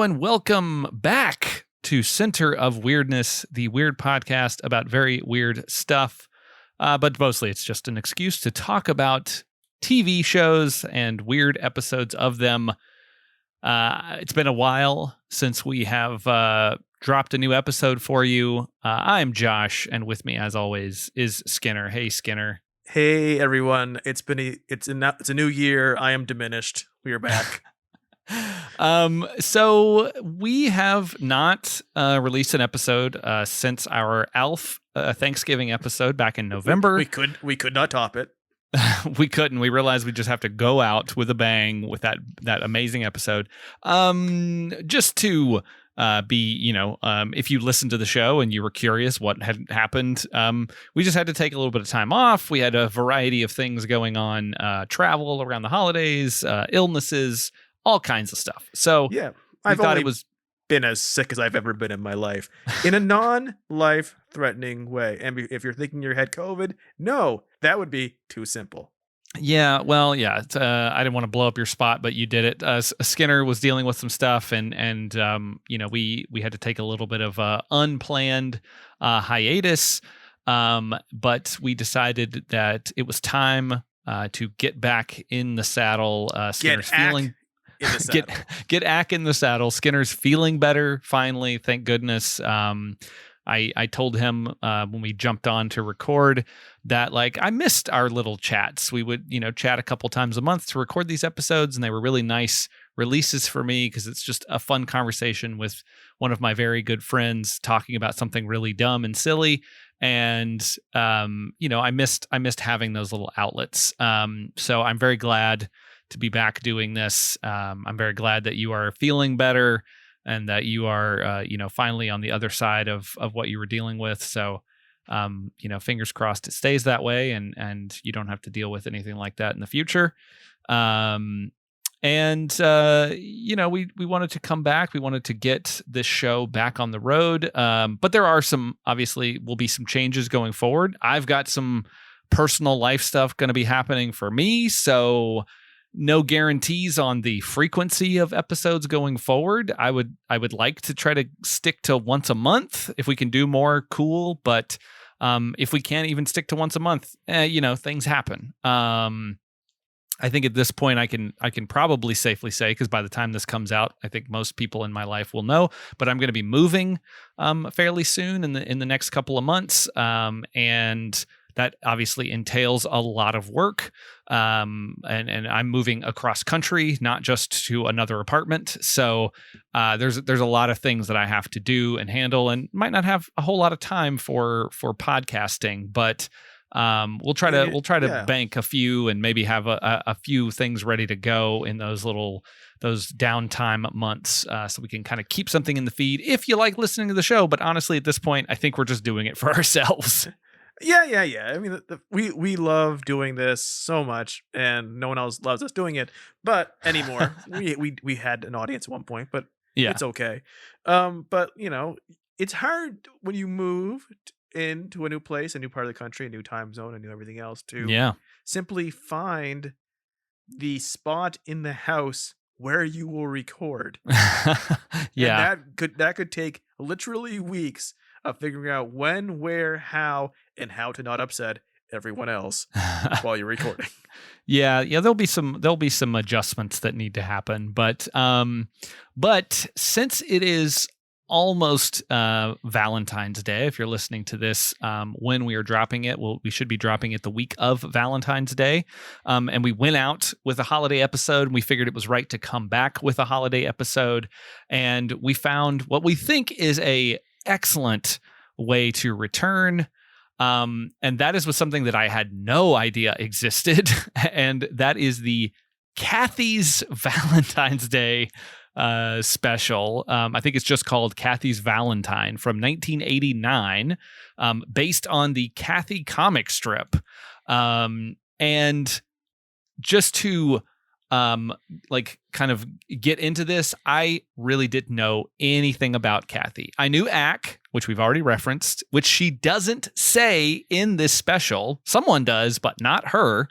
everyone. Welcome back to Center of Weirdness, the weird podcast about very weird stuff. But mostly it's just an excuse to talk about TV shows and weird episodes of them. It's been a while since we have dropped a new episode for you. I'm Josh, and with me, as always, is Skinner. Hey, Skinner. Hey, everyone. It's a new year. I am diminished. We are back. So we have not released an episode since our ALF Thanksgiving episode back in November. We could not top it. We couldn't. We realized we just have to go out with a bang with that amazing episode. Just to be, if you listened to the show and you were curious what had happened, we just had to take a little bit of time off. We had a variety of things going on, travel around the holidays, illnesses, all kinds of stuff. So yeah, I thought it was been as sick as I've ever been in my life in a non-life threatening way. And if you're thinking you had COVID, no, that would be too simple. Yeah, well, yeah. I didn't want to blow up your spot, but you did it. Skinner was dealing with some stuff, and we had to take a little bit of unplanned hiatus. But we decided that it was time to get back in the saddle. Skinner's feeling. Get Ack in the saddle. Skinner's feeling better finally, thank goodness. I told him when we jumped on to record that I missed our little chats. We would chat a couple times a month to record these episodes, and they were really nice releases for me because it's just a fun conversation with one of my very good friends talking about something really dumb and silly. And I missed having those little outlets. So I'm very glad to be back doing this. I'm very glad that you are feeling better and that you are, finally on the other side of what you were dealing with. So, fingers crossed it stays that way and you don't have to deal with anything like that in the future. We wanted to come back. We wanted to get this show back on the road. But there are will be some changes going forward. I've got some personal life stuff going to be happening for me. So, no guarantees on the frequency of episodes going forward. I would like to try to stick to once a month. If we can do more, cool. But if we can't even stick to once a month, things happen. I think at this point I can probably safely say, because by the time this comes out, I think most people in my life will know, but I'm going to be moving fairly soon in the next couple of months. And that obviously entails a lot of work. And I'm moving across country, not just to another apartment. So there's a lot of things that I have to do and handle, and might not have a whole lot of time for podcasting, but we'll try to bank a few and maybe have a few things ready to go in those downtime months, so we can kind of keep something in the feed if you like listening to the show. But honestly, at this point, I think we're just doing it for ourselves. Yeah. I mean, we love doing this so much, and no one else loves us doing it. But anymore, we had an audience at one point, but yeah, it's okay. But it's hard when you move into a new place, a new part of the country, a new time zone, a new everything else to simply find the spot in the house where you will record. Yeah, and that could take literally weeks of figuring out when, where, how, and how to not upset everyone else while you're recording. Yeah, there'll be some adjustments that need to happen, but since it is almost Valentine's Day, if you're listening to this when we are dropping it, we should be dropping it the week of Valentine's Day, and we went out with a holiday episode, and we figured it was right to come back with a holiday episode, and we found what we think is a excellent way to return, and that is with something that I had no idea existed, and that is the Cathy's Valentine's Day special. I think it's just called Cathy's Valentine from 1989, based on the Cathy comic strip. And just to kind of get into this, I really didn't know anything about Cathy. I knew Ack, which we've already referenced, which she doesn't say in this special. Someone does, but not her.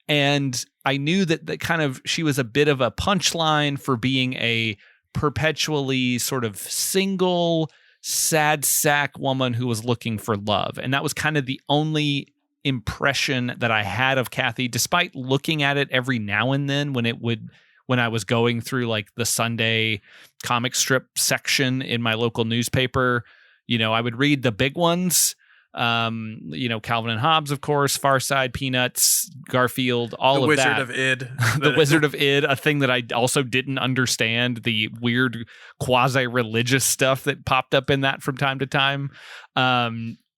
And I knew that kind of she was a bit of a punchline for being a perpetually sort of single, sad sack woman who was looking for love. And that was kind of the only impression that I had of Cathy, despite looking at it every now and then when I was going through like the Sunday comic strip section in my local newspaper. I would read the big ones. Calvin and Hobbes, of course, Far Side, Peanuts, Garfield, all of that. The Wizard of Id. The Wizard of Id, a thing that I also didn't understand, the weird quasi-religious stuff that popped up in that from time to time.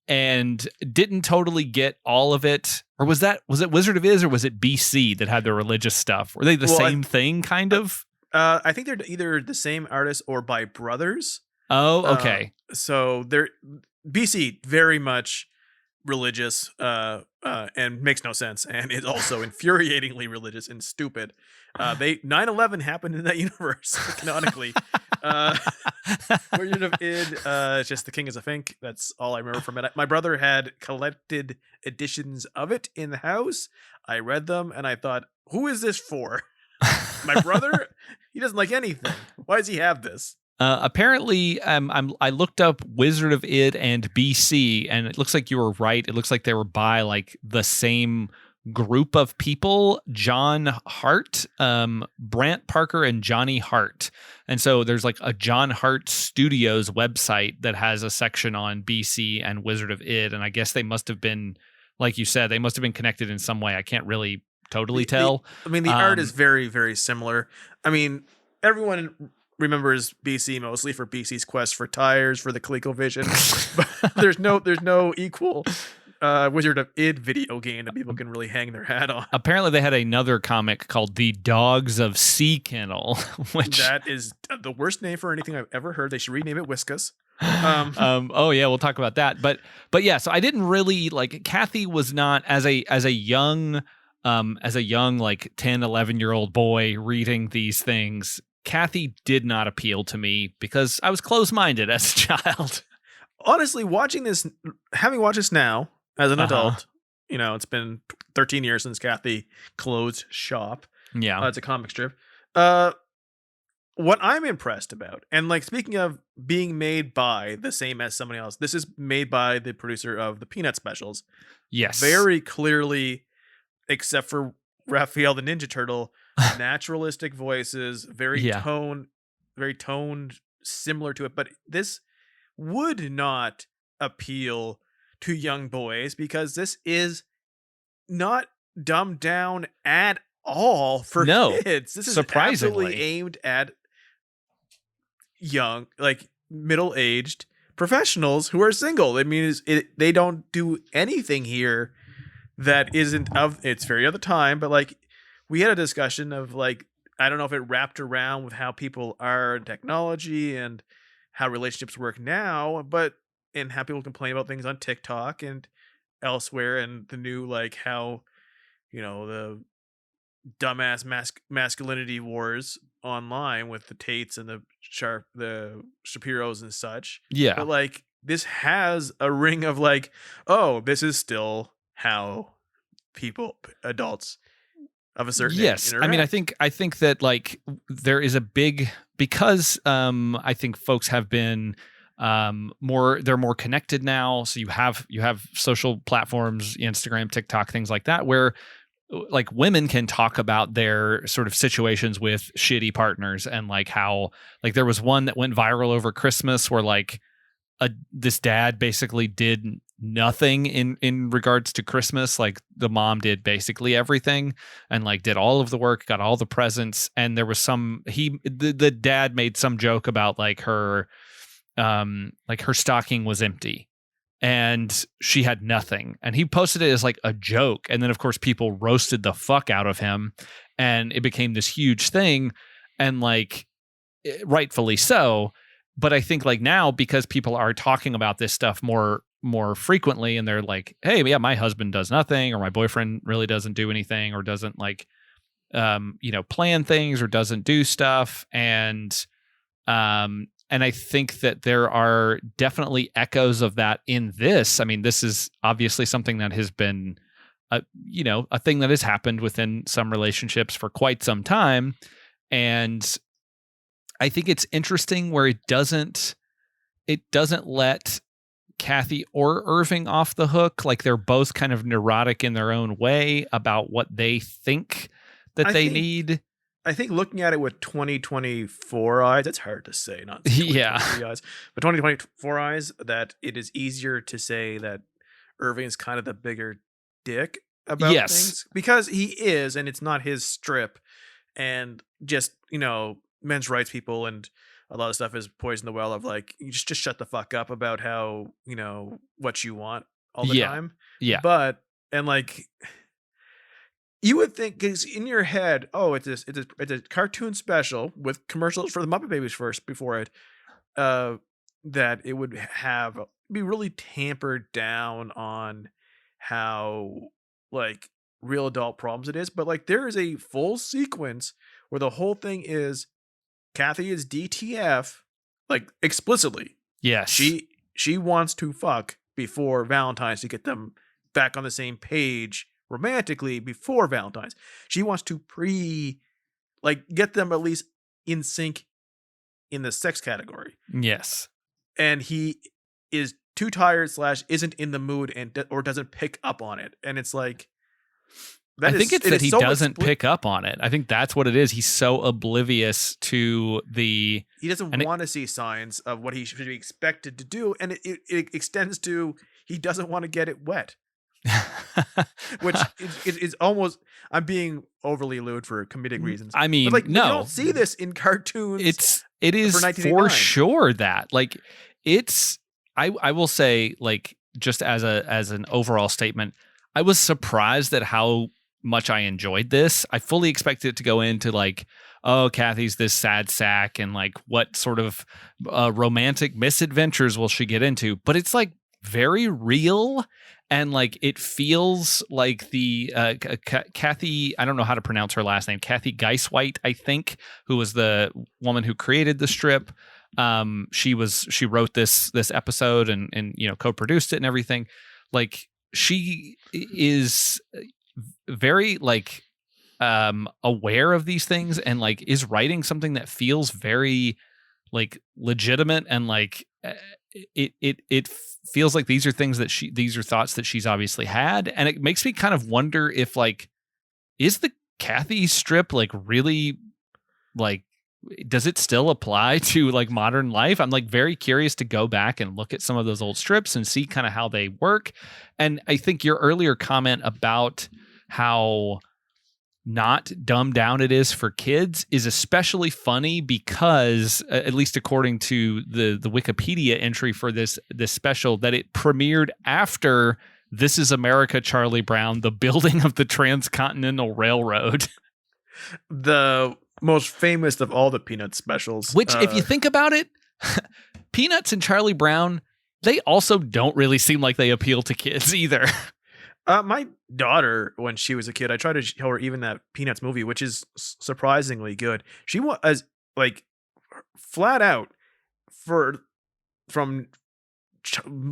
And didn't totally get all of it. Or was it Wizard of Iz or was it BC that had the religious stuff? Were they the same thing, kind of? I think they're either the same artist or by brothers. Oh, okay. So they're BC very much religious and makes no sense, and is also infuriatingly religious and stupid. 9/11 happened in that universe canonically. Wizard of Id, it's just The King is a Fink. That's all I remember from it. My brother had collected editions of it in the house. I read them and I thought, who is this for? My brother? He doesn't like anything. Why does he have this? Apparently, I looked up Wizard of Id and BC, and it looks like you were right. It looks like they were by like the same group of people: John Hart, Brant Parker, and Johnny Hart. And so there's like a John Hart Studios website that has a section on BC and Wizard of Id, and I guess they must have been, like you said, they must have been connected in some way. I can't really totally tell. The art is very, very similar. I mean, everyone remembers BC mostly for BC's quest for tires for the ColecoVision, but there's no equal Wizard of Id video game that people can really hang their hat on. Apparently they had another comic called The Dogs of Sea Kennel, which that is the worst name for anything I've ever heard. They should rename it Whiskas. Oh yeah, we'll talk about that. But yeah, so I didn't really like Cathy was not as a young like 10, 11-year-old boy reading these things. Cathy did not appeal to me because I was closed-minded as a child. Honestly, having watched this now as an adult, it's been 13 years since Cathy closed shop. Yeah. It's a comic strip. What I'm impressed about, and like speaking of being made by the same as somebody else, this is made by the producer of the Peanut specials. Yes. Very clearly, except for Raphael the Ninja Turtle, naturalistic voices, very toned, similar to it. But this would not appeal to young boys because this is not dumbed down at all for kids. This is absolutely aimed at young, like middle-aged professionals who are single. I mean, they don't do anything here that isn't it's very of the time, but like we had a discussion of like, I don't know if it wrapped around with how people are in technology and how relationships work now, and how people complain about things on TikTok and elsewhere, and the new like how, the dumbass masculinity wars online with the Tates and the Shapiros and such. Yeah. But like this has a ring of like, oh, this is still how adults of a certain age interact. I mean, I think that like there is a big, because I think folks have been they're more connected now. So you have social platforms, Instagram, TikTok, things like that, where like women can talk about their sort of situations with shitty partners, and like how like there was one that went viral over Christmas where like this dad basically did nothing in regards to Christmas. Like the mom did basically everything and like did all of the work, got all the presents, and there was the dad made some joke about like her stocking was empty and she had nothing, and he posted it as like a joke, and then of course people roasted the fuck out of him and it became this huge thing, and like rightfully so. But I think like now, because people are talking about this stuff more frequently, and they're like, hey, yeah, my husband does nothing, or my boyfriend really doesn't do anything, or doesn't like plan things, or doesn't do stuff, and I think that there are definitely echoes of that in this. I mean, this is obviously something that has been a thing that has happened within some relationships for quite some time, and I think it's interesting where it doesn't let Cathy or Irving off the hook. Like they're both kind of neurotic in their own way about what they think that they need. I think looking at it with 2024 eyes, it's hard to say, not 2023 eyes, but 2024 eyes, that it is easier to say that Irving is kind of the bigger dick about things, because he is, and it's not his strip, and just, you know, men's rights people and a lot of stuff is poison the well of like, you just shut the fuck up about how, you know, what you want all the time. Yeah. But, and like, you would think, because in your head, oh, it's a cartoon special with commercials for the Muppet Babies first before it, that it would be really tampered down on how like real adult problems it is. But like there is a full sequence where the whole thing is Cathy is DTF, like explicitly. Yes. She wants to fuck before Valentine's to get them back on the same page romantically before Valentine's. She wants to get them at least in sync in the sex category. Yes. And he is too tired / isn't in the mood or doesn't pick up on it. And it's like, I think it's that he doesn't pick up on it. I think that's what it is. He's so oblivious to he doesn't want to see signs of what he should be expected to do. And it extends to, he doesn't want to get it wet. Which is almost, I'm being overly lewd for comedic reasons. I mean, but like, no, you don't see this in cartoons. It is for sure that like I will say, like, just as an overall statement, I was surprised at how much I enjoyed this. I fully expected it to go into like, oh, Cathy's this sad sack and like what sort of romantic misadventures will she get into? But it's like very real. And like it feels like the Cathy, I don't know how to pronounce her last name, Cathy Geiswhite, I think, who was the woman who created the strip. She wrote this episode and you know, co-produced it and everything. Like she is very like aware of these things and like is writing something that feels very like legitimate and like it feels like these are thoughts that she's obviously had, and it makes me kind of wonder if like, is the Cathy strip like really like, does it still apply to like modern life? I'm like very curious to go back and look at some of those old strips and see kind of how they work. And I think your earlier comment about how not dumbed down it is for kids is especially funny because, at least according to the Wikipedia entry for this special, that it premiered after This Is America, Charlie Brown, the building of the Transcontinental Railroad. The most famous of all the Peanuts specials. Which, if you think about it, Peanuts and Charlie Brown, they also don't really seem like they appeal to kids either. My daughter, when she was a kid, I tried to show her even that Peanuts movie, which is surprisingly good. She was like flat out from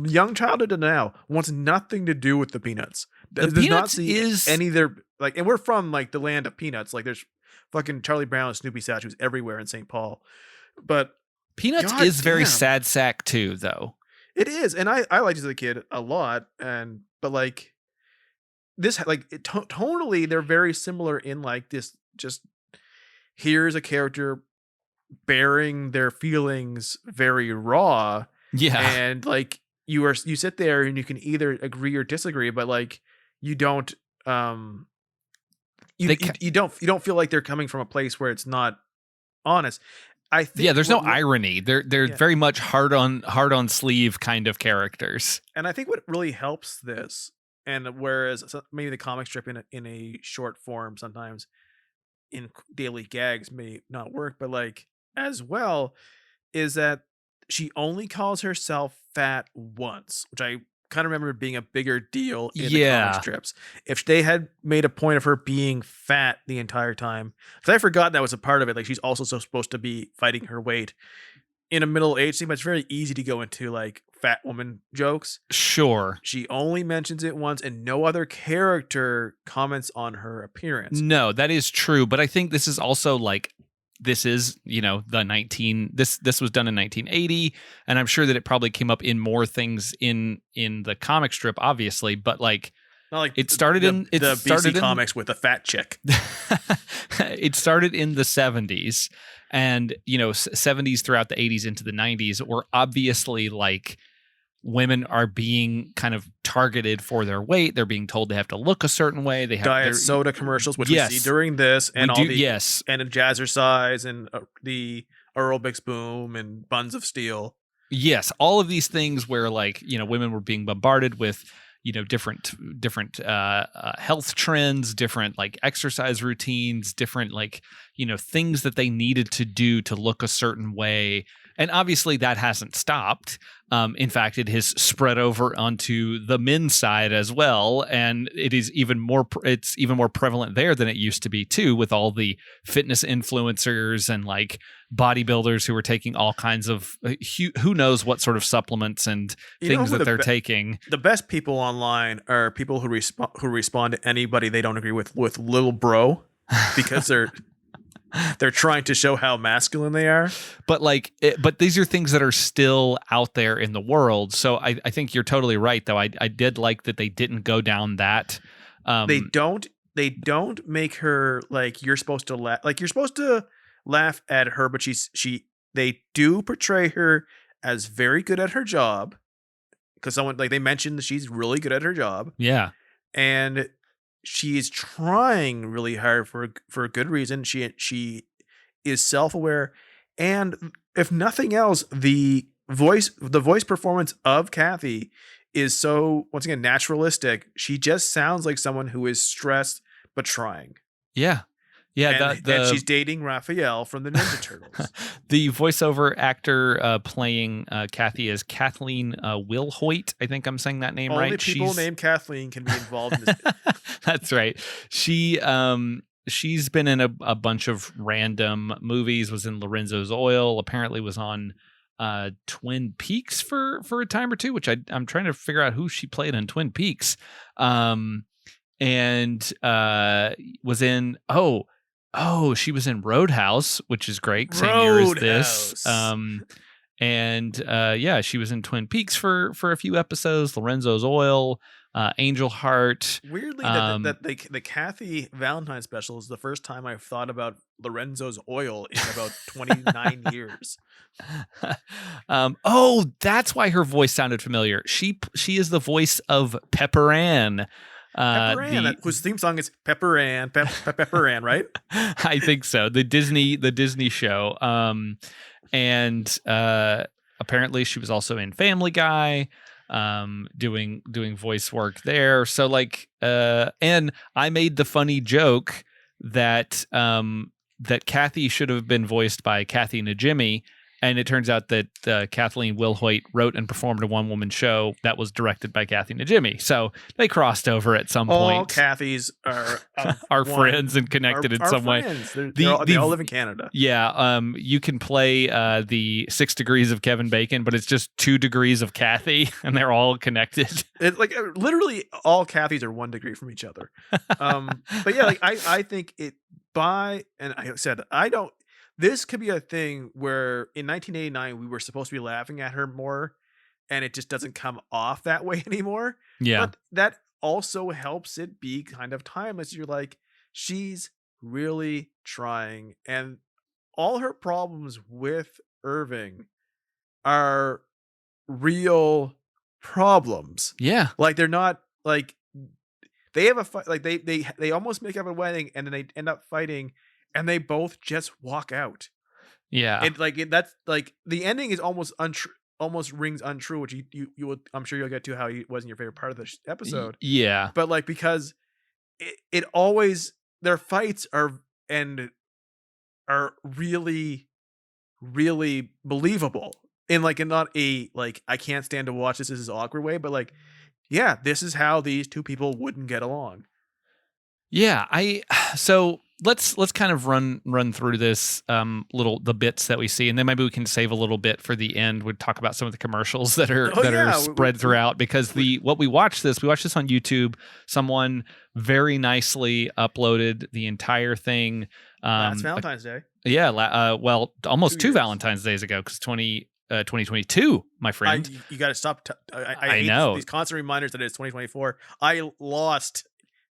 young childhood to now wants nothing to do with the Peanuts. Does not see any of their like, and we're from like the land of Peanuts. Like there's fucking Charlie Brown and Snoopy statues everywhere in St. Paul. But Peanuts is very sad sack too, though. It is, and I liked it as a kid a lot, but like. This like tonally they're very similar in like this, just here's a character bearing their feelings very raw, and like you sit there and you can either agree or disagree, but like you don't you don't feel like they're coming from a place where it's not honest. I think there's no irony. They're very much hard on sleeve kind of characters, and I think what really helps this. And whereas maybe the comic strip in a short form sometimes in daily gags may not work, but like as well is that she only calls herself fat once, which I kind of remember being a bigger deal in the comic strips. If they had made a point of her being fat the entire time, because I forgot that was a part of it. Like she's also supposed to be fighting her weight. In a middle-aged scene, but it's very easy to go into like fat woman jokes. Sure. She only mentions it once and no other character comments on her appearance. No, that is true. But I think this is also like this is, this was done in 1980, and I'm sure that it probably came up in more things in the comic strip, obviously, but like, not like it started in the BC comics with a fat chick. It started in the 70s, and 70s throughout the 80s into the 90s were obviously like, women are being kind of targeted for their weight. They're being told they have to look a certain way. They have diet soda commercials, which we see during this, and and Jazzercise and the aerobics boom and Buns of Steel. Yes, all of these things where like women were being bombarded with different health trends, different like exercise routines, different like things that they needed to do to look a certain way. And obviously that hasn't stopped. In fact, it has spread over onto the men's side as well, and it's even more prevalent there than it used to be too, with all the fitness influencers and like bodybuilders who are taking all kinds of who knows what sort of supplements and things that they're taking. The best people online are people who respond to anybody they don't agree with little bro, because they're trying to show how masculine they are. But but these are things that are still out there in the world. So I think you're totally right, though. I did like that they didn't go down that. They don't make her like you're supposed to laugh. Like you're supposed to laugh at her, but they do portray her as very good at her job, because someone like they mentioned that she's really good at her job. Yeah, and she is trying really hard for a good reason. She is self-aware, and if nothing else, the voice performance of Cathy is so, once again, naturalistic. She just sounds like someone who is stressed but trying. Yeah. Yeah, and she's dating Raphael from the Ninja Turtles. The voiceover actor playing Cathy is Kathleen Wilhoit. I think I'm saying that name right. Only people named Kathleen can be involved in this. That's right. She's been in a bunch of random movies. Was in Lorenzo's Oil. Apparently was on Twin Peaks for a time or two, which I'm trying to figure out who she played in Twin Peaks. And was in she was in Roadhouse, which is great. Same year as this. She was in Twin Peaks for a few episodes. Lorenzo's Oil, Angel Heart. Weirdly, the Cathy Valentine special is the first time I've thought about Lorenzo's Oil in about 29 years. That's why her voice sounded familiar. She is the voice of Pepper Ann. Pepper Ann, whose theme song is Pepper Ann, Pepper Ann, right? I think so. The Disney show. And apparently she was also in Family Guy, doing voice work there. So like, and I made the funny joke that Cathy should have been voiced by Kathy Najimy. And it turns out that Kathleen Wilhoit wrote and performed a one-woman show that was directed by Kathy Najimy. So they crossed over at some point. All Kathys are friends and connected in some way. They all live in Canada. Yeah. You can play the 6 degrees of Kevin Bacon, but it's just 2 degrees of Cathy, and they're all connected. It's like literally all Kathys are 1 degree from each other. But yeah, like I think and I said this could be a thing where in 1989 we were supposed to be laughing at her more, and it just doesn't come off that way anymore. Yeah. But that also helps it be kind of timeless. You're like, she's really trying, and all her problems with Irving are real problems. Yeah. Like they're not like they have a fight, like they almost make up a wedding and then they end up fighting, and they both just walk out. Yeah. That's like the ending is almost untrue, almost rings untrue, which you will, I'm sure you'll get to how it wasn't your favorite part of the episode. Yeah. But like, because it always, their fights are really, really believable in not a, like, I can't stand to watch this is awkward way, but like, yeah, this is how these two people wouldn't get along. Yeah. So let's kind of run through this the bits that we see, and then maybe we can save a little bit for the end. We'd talk about some of the commercials that are spread throughout, because we watched this on YouTube. Someone very nicely uploaded the entire thing. That's Valentine's Day. Yeah. Well, almost 2 years. Valentine's Days ago, because 2022, my friend. You got to stop. I hate know. these constant reminders that it's 2024. I lost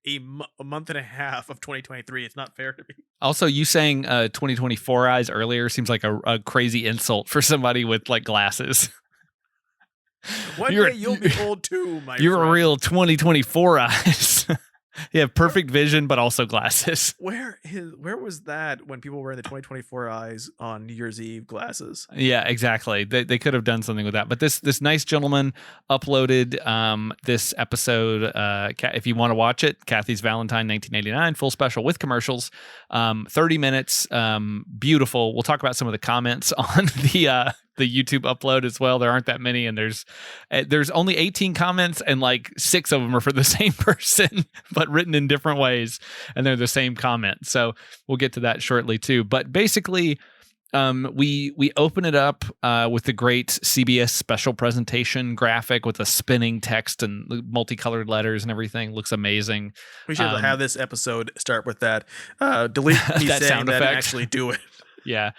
a month and a half of 2023. It's not fair to me. Also, you saying 2024 eyes earlier seems like a crazy insult for somebody with like glasses. One day you'll be old too, my You're friend. a real 2024 eyes. You have perfect vision, but also glasses. Where was that when people were in the 2024 eyes on New Year's Eve glasses? Yeah, exactly. They could have done something with that. But this nice gentleman uploaded this episode. If you want to watch it, Cathy's Valentine 1989 full special with commercials, 30 minutes, beautiful. We'll talk about some of the comments on the YouTube upload as well. There aren't that many, and there's only 18 comments, and like 6 of them are for the same person, but written in different ways, and they're the same comment. So we'll get to that shortly too. But basically, we open it up with the great CBS special presentation graphic with a spinning text and multicolored letters and everything. Looks amazing. We should have this episode start with that. Delete me that saying sound that effect. and actually do it. Yeah.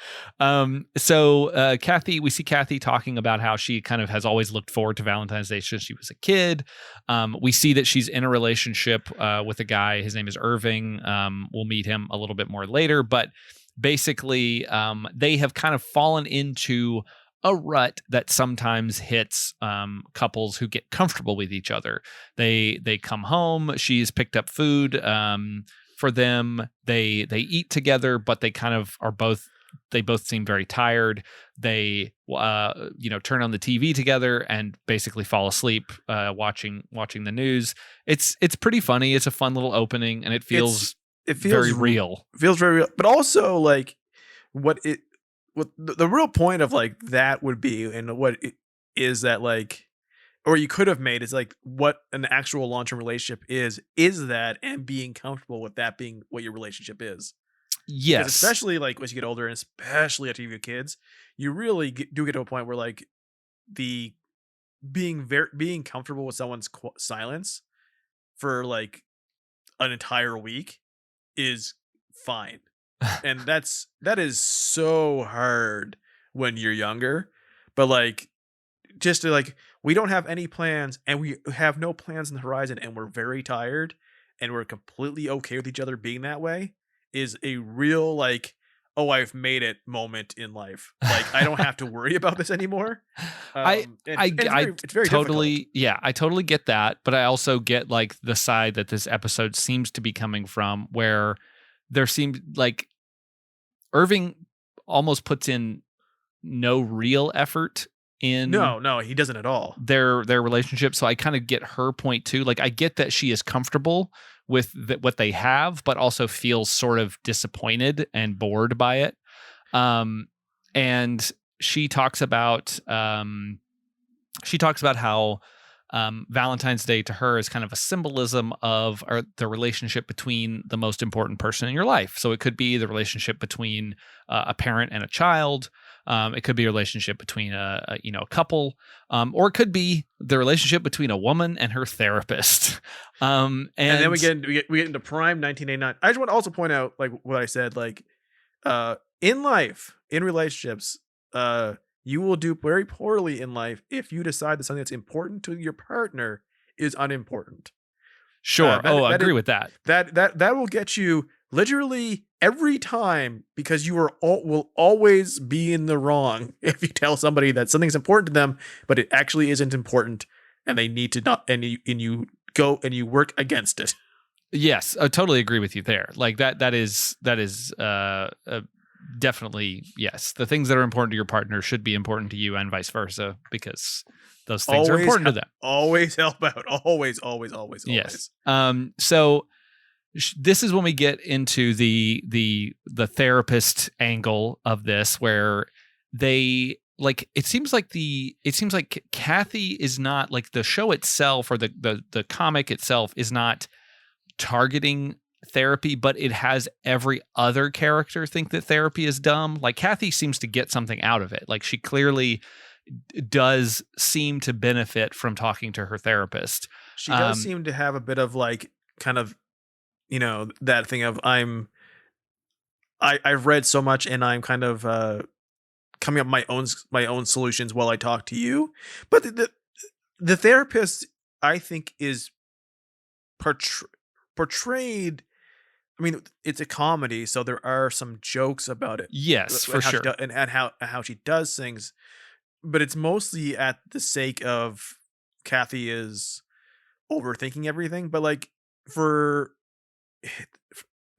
So Cathy, we see Cathy talking about how she kind of has always looked forward to Valentine's Day since she was a kid. We see that she's in a relationship with a guy. His name is Irving. We'll meet him a little bit more later, but basically they have kind of fallen into a rut that sometimes hits couples who get comfortable with each other. They come home. She's picked up food for them. They eat together, but they kind of are both. They both seem very tired. They turn on the TV together and basically fall asleep watching the news. It's pretty funny. It's a fun little opening, and it feels very real. Feels very real, but also like what the real point of like that would be, and what it is that like, or you could have made is like what an actual long-term relationship is that, and being comfortable with that being what your relationship is. Yes, especially like as you get older, and especially after you have kids, you really do get to a point where like the being comfortable with someone's silence for like an entire week is fine. And that is so hard when you're younger. But like, just to like, we don't have any plans, and we have no plans on the horizon, and we're very tired, and we're completely okay with each other being that way, is a real like, oh, I've made it moment in life. Like, I don't have to worry about this anymore. It's very totally difficult. Yeah, I totally get that, but I also get like the side that this episode seems to be coming from, where there seems like Irving almost puts in no real effort in no, he doesn't at all, their relationship. So I kind of get her point too. Like, I get that she is comfortable with what they have, but also feels sort of disappointed and bored by it. And she talks about how Valentine's Day to her is kind of a symbolism of the relationship between the most important person in your life. So it could be the relationship between a parent and a child. It could be a relationship between a couple, or it could be the relationship between a woman and her therapist. And then we get into prime 1989. I just want to also point out, like what I said, like in life, in relationships, you will do very poorly in life if you decide that something that's important to your partner is unimportant. Sure. I agree with that. That will get you literally every time, because you will always be in the wrong if you tell somebody that something's important to them, but it actually isn't important, and they need to not, and you go and you work against it. Yes, I totally agree with you there. Like that is definitely, yes. The things that are important to your partner should be important to you, and vice versa, because those things are important to them. Always help out. Always. Yes. So this is when we get into the therapist angle of this, where they like, it seems like Cathy is not, like, the show itself or the comic itself is not targeting therapy, but it has every other character think that therapy is dumb. Like, Cathy seems to get something out of it. Like, she clearly does seem to benefit from talking to her therapist. She does seem to have a bit of like kind of, that thing of I'm I've read so much, and I'm kind of coming up with my own solutions while I talk to you. But the therapist, I think, is portrayed. I mean, it's a comedy, so there are some jokes about it. Yes, for And how sure. and how she does things, but it's mostly at the sake of Cathy is overthinking everything. But like for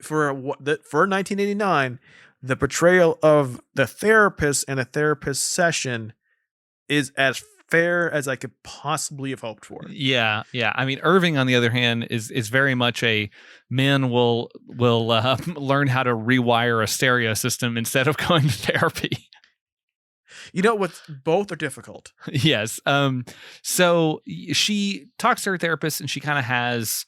for 1989, the portrayal of the therapist and a therapist session is as fair as I could possibly have hoped for. Yeah, yeah. I mean, Irving, on the other hand, is very much a men will learn how to rewire a stereo system instead of going to therapy. You know what? Both are difficult. Yes. So she talks to her therapist, and she kind of has,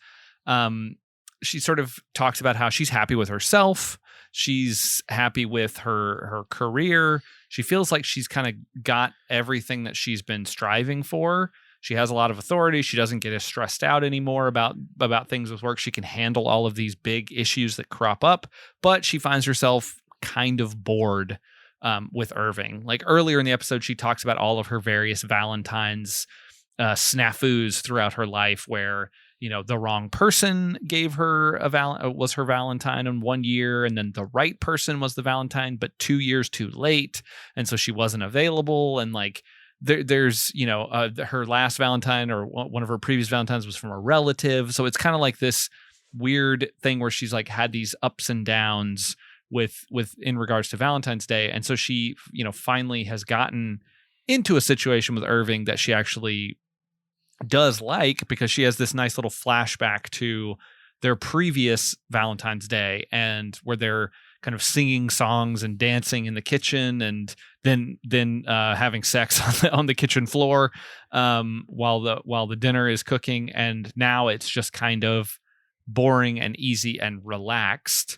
she sort of talks about how she's happy with herself. She's happy with her career. She feels like she's kind of got everything that she's been striving for. She has a lot of authority. She doesn't get as stressed out anymore about things with work. She can handle all of these big issues that crop up, but she finds herself kind of bored with Irving. Like earlier in the episode, she talks about all of her various Valentine's snafus throughout her life, where the wrong person gave her was her Valentine in 1 year, and then the right person was the Valentine, but 2 years too late, and so she wasn't available. And like there's her last Valentine, or one of her previous Valentines, was from a relative. So it's kind of like this weird thing where she's like had these ups and downs with in regards to Valentine's Day. And so she finally has gotten into a situation with Irving that she actually does like, because she has this nice little flashback to their previous Valentine's Day, and where they're kind of singing songs and dancing in the kitchen, and then having sex on the kitchen floor while the dinner is cooking. And now it's just kind of boring and easy and relaxed.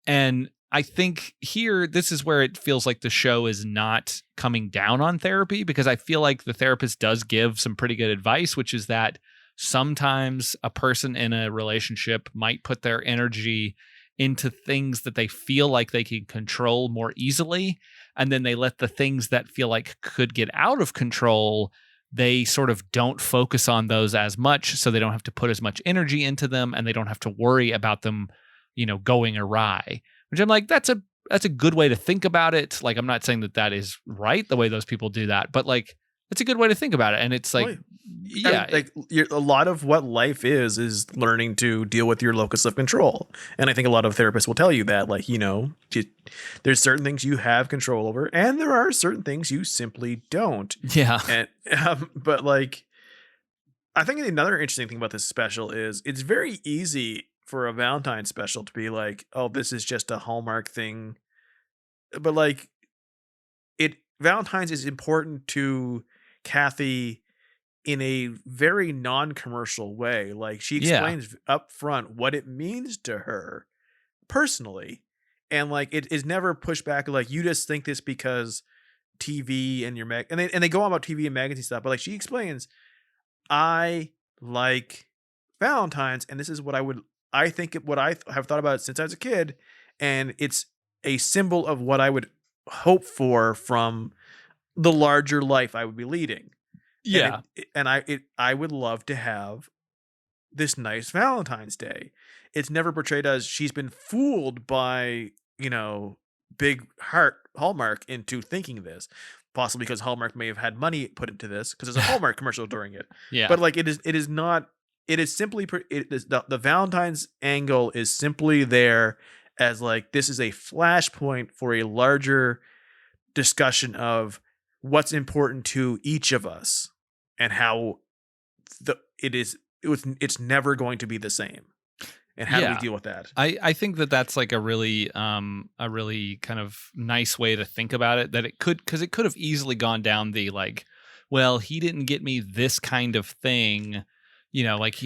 And I think here, this is where it feels like the show is not coming down on therapy, because I feel like the therapist does give some pretty good advice, which is that sometimes a person in a relationship might put their energy into things that they feel like they can control more easily. And then they let the things that feel like could get out of control, they sort of don't focus on those as much. So they don't have to put as much energy into them, and they don't have to worry about them, going awry. Which I'm like, that's a good way to think about it. Like, I'm not saying that is right, the way those people do that, but like, it's a good way to think about it. And it's like, yeah, like a lot of what life is learning to deal with your locus of control. And I think a lot of therapists will tell you that, like, there's certain things you have control over, and there are certain things you simply don't. Yeah. And but like, I think another interesting thing about this special is it's very easy for a Valentine special to be like, oh, this is just a Hallmark thing. But like, Valentine's is important to Cathy in a very non-commercial way. Like, she explains up front what it means to her personally. And like, it is never pushed back. Like, you just think this because TV and your and they go on about TV and magazine stuff. But like, she explains, I like Valentine's, and this is what I think what I have thought about it since I was a kid, and it's a symbol of what I would hope for from the larger life I would be leading. Yeah, and I would love to have this nice Valentine's Day. It's never portrayed as she's been fooled by big Hallmark into thinking this. Possibly because Hallmark may have had money put into this, because there's a Hallmark commercial during it. Yeah, but like, it is not. It is simply the Valentine's angle is simply there as like, this is a flashpoint for a larger discussion of what's important to each of us, and how it's never going to be the same, and how do we deal with that? I think that's like a really kind of nice way to think about it, that because it could have easily gone down the like, well, he didn't get me this kind of thing. Like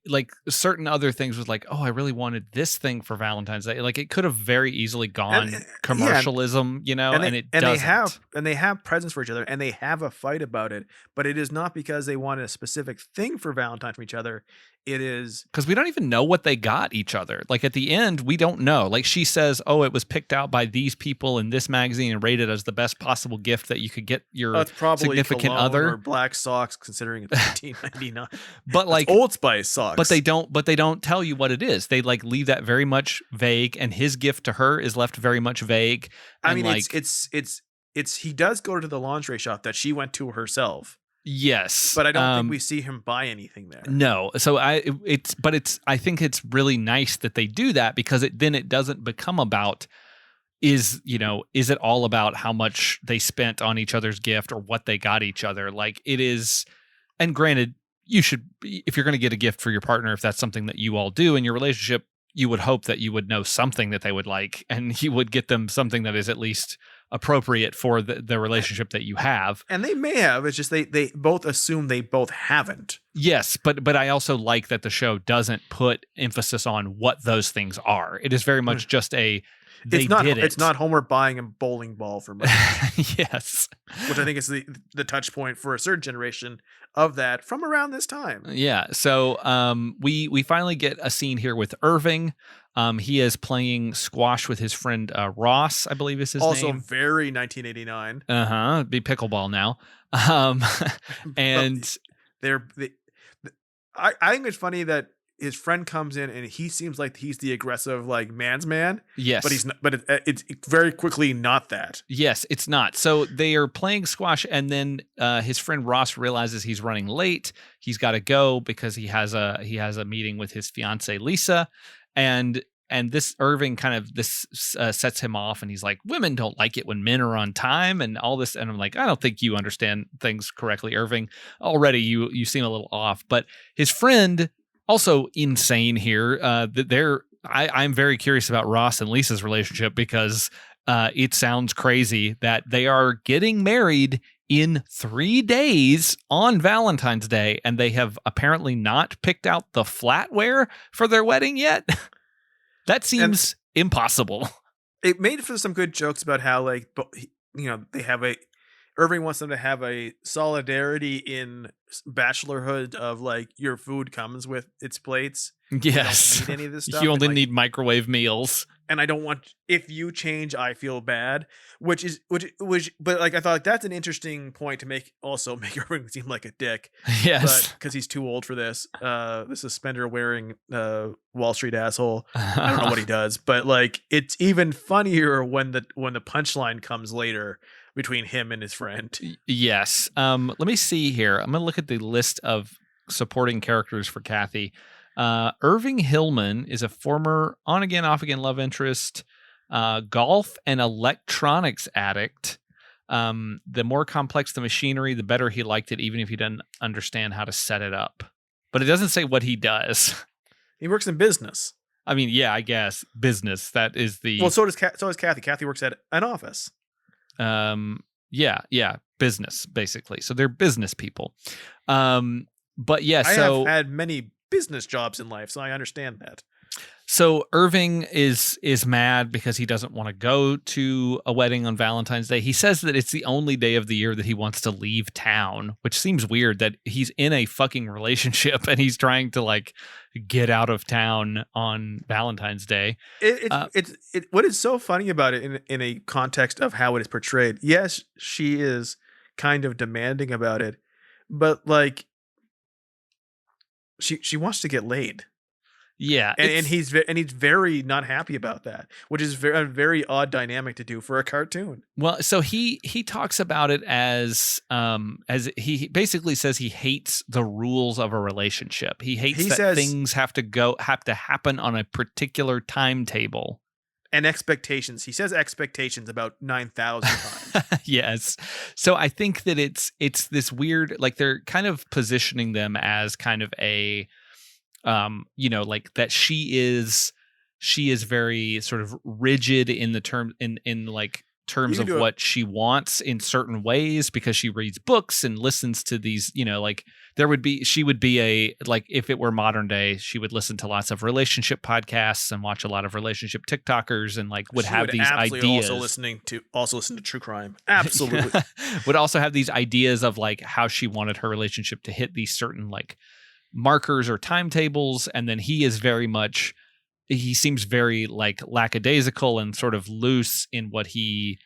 like certain other things was like, oh, I really wanted this thing for Valentine's Day. Like, it could have very easily gone commercialism, and they have presents for each other, and they have a fight about it, but it is not because they want a specific thing for Valentine from each other. It is because we don't even know what they got each other. Like at the end, we don't know. Like she says, "Oh, it was picked out by these people in this magazine and rated as the best possible gift that you could get your it's probably significant cologne other." or black socks, considering it's 1999. But like Old Spice socks. But they don't tell you what it is. They like leave that very much vague, and his gift to her is left very much vague. I mean, like, it's he does go to the lingerie shop that she went to herself. Yes, but I don't think we see him buy anything there. No, so I think it's really nice that they do that, because it doesn't become about is it all about how much they spent on each other's gift or what they got each other. Like it is, and granted, you should, if you're going to get a gift for your partner, if that's something that you all do in your relationship, you would hope that you would know something that they would like, and you would get them something that is at least appropriate for the relationship that you have. And they may have. It's just they both assume they both haven't. Yes, but I also like that the show doesn't put emphasis on what those things are. It is very much just a It's not Homer buying a bowling ball for money. Yes. Which I think is the touch point for a third generation of that from around this time. Yeah. So we finally get a scene here with Irving. He is playing squash with his friend Ross, I believe is his name. Also very 1989. Be pickleball now. And I think it's funny that his friend comes in and he seems like he's the aggressive, like, man's man. Yes. But he's not, but it's very quickly not that. Yes, it's not. So they are playing squash, and then his friend Ross realizes he's running late. He's got to go because he has a meeting with his fiancee Lisa, and this Irving sets him off, and he's like, women don't like it when men are on time and all this. And I'm like, I don't think you understand things correctly, Irving. Already you seem a little off. But his friend, also insane here. I'm very curious about Ross and Lisa's relationship, because it sounds crazy that they are getting married in 3 days on Valentine's Day, and they have apparently not picked out the flatware for their wedding yet. That seems impossible. It made for some good jokes about how, like, they have Irving wants them to have a solidarity in bachelorhood of, like, your food comes with its plates. Yes. You don't need any of this stuff. You only need microwave meals. And I don't want, if you change, I feel bad, which but like, I thought, like, that's an interesting point to make Irving seem like a dick. Yes. Because he's too old for this. The suspender wearing Wall Street asshole. I don't know what he does, but like, it's even funnier when the punchline comes later between him and his friend. Yes. Let me see here. I'm going to look at the list of supporting characters for Cathy. Irving Hillman is a former on-again, off-again love interest, golf and electronics addict. The more complex the machinery, the better he liked it, even if he didn't understand how to set it up. But it doesn't say what he does. He works in business. I mean, yeah, I guess business. That is the... Well, so does Cathy. Cathy works at an office. Yeah, business, basically. So they're business people. But yeah, I have had many business jobs in life, so I understand that. So Irving is mad because he doesn't want to go to a wedding on Valentine's Day. He says that it's the only day of the year that he wants to leave town, which seems weird that he's in a fucking relationship and he's trying to, like, get out of town on Valentine's Day. What is so funny about it in a context of how it is portrayed. Yes, she is kind of demanding about it, but, like, she wants to get laid. Yeah, and he's very not happy about that, which is a very odd dynamic to do for a cartoon. Well, so he talks about it as he basically says he hates the rules of a relationship. He hates that things have to happen on a particular timetable. And expectations. He says expectations about 9,000 times. Yes. So I think that it's this weird, like, they're kind of positioning them as kind of a, like, that she is very sort of rigid in the term in like terms of what she wants in certain ways, because she reads books and listens to these, like, she would be a, like, if it were modern day, she would listen to lots of relationship podcasts and watch a lot of relationship TikTokers, and, like, would have these ideas. Also listen to true crime. Absolutely. Would also have these ideas of, like, how she wanted her relationship to hit these certain, like, markers or timetables, and then he seems very like lackadaisical and sort of loose in what he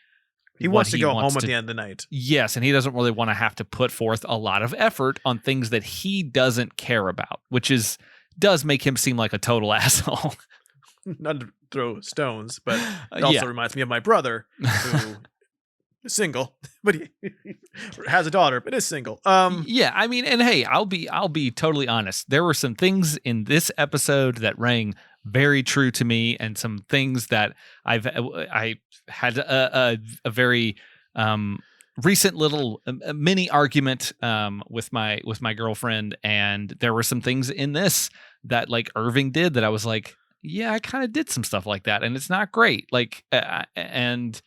wants to go home at the end of the night. Yes, and he doesn't really want to have to put forth a lot of effort on things that he doesn't care about, which does make him seem like a total asshole. Not to throw stones, but it also reminds me of my brother, who is single, but he has a daughter, but is single. Yeah, I mean, and hey, I'll be totally honest. There were some things in this episode that rang very true to me, and some things that I had a very recent little mini argument with my girlfriend, and there were some things in this that like Irving did that I was like, yeah, I kind of did some stuff like that, and it's not great. Like, and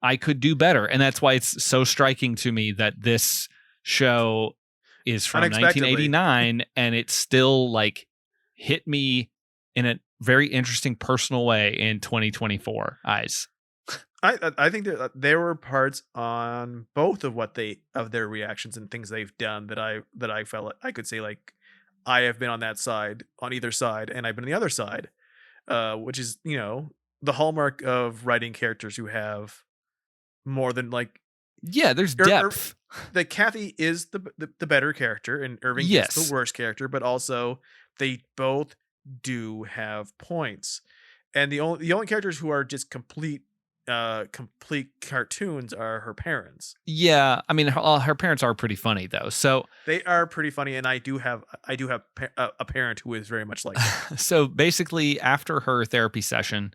I could do better, and that's why it's so striking to me that this show is from 1989, and it still like hit me in a very interesting personal way in 2024 eyes. I think there were parts on both of their reactions and things they've done that I felt like I could say like I have been on that side, on either side, and I've been on the other side, which is, you know, the hallmark of writing characters who have more than like, yeah, there's depth. That Cathy is the better character and Irving is the worst character, but also they both do have points, and the only characters who are just complete cartoons are her parents. Yeah, I mean, her parents are pretty funny though, so they are pretty funny, and I do have a parent who is very much like that. So basically, after her therapy session,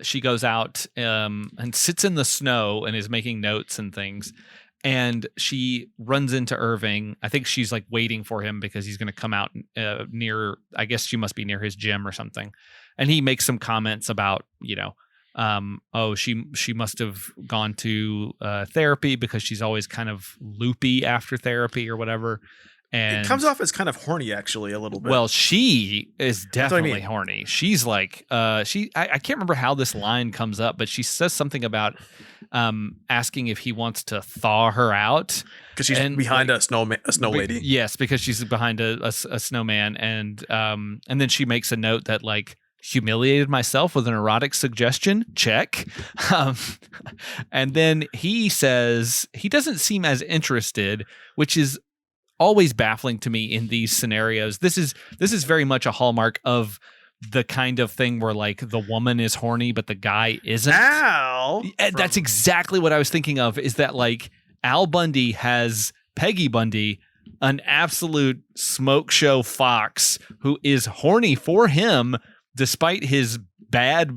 she goes out and sits in the snow and is making notes and things. And she runs into Irving. I think she's like waiting for him because he's going to come out near, I guess she must be near his gym or something. And he makes some comments about, you know, oh, she must have gone to therapy because she's always kind of loopy after therapy or whatever. And it comes off as kind of horny, actually, a little bit. Well, she is definitely horny. She's like, I can't remember how this line comes up, but she says something about asking if he wants to thaw her out because she's behind a snow lady. Yes, because she's behind a snowman, and then she makes a note that like, humiliated myself with an erotic suggestion. Check. And then he says he doesn't seem as interested, which is always baffling to me in these scenarios. This is very much a hallmark of the kind of thing where like the woman is horny but the guy isn't. That's exactly what I was thinking of, is that like Al Bundy has Peggy Bundy, an absolute smoke show fox who is horny for him despite his bad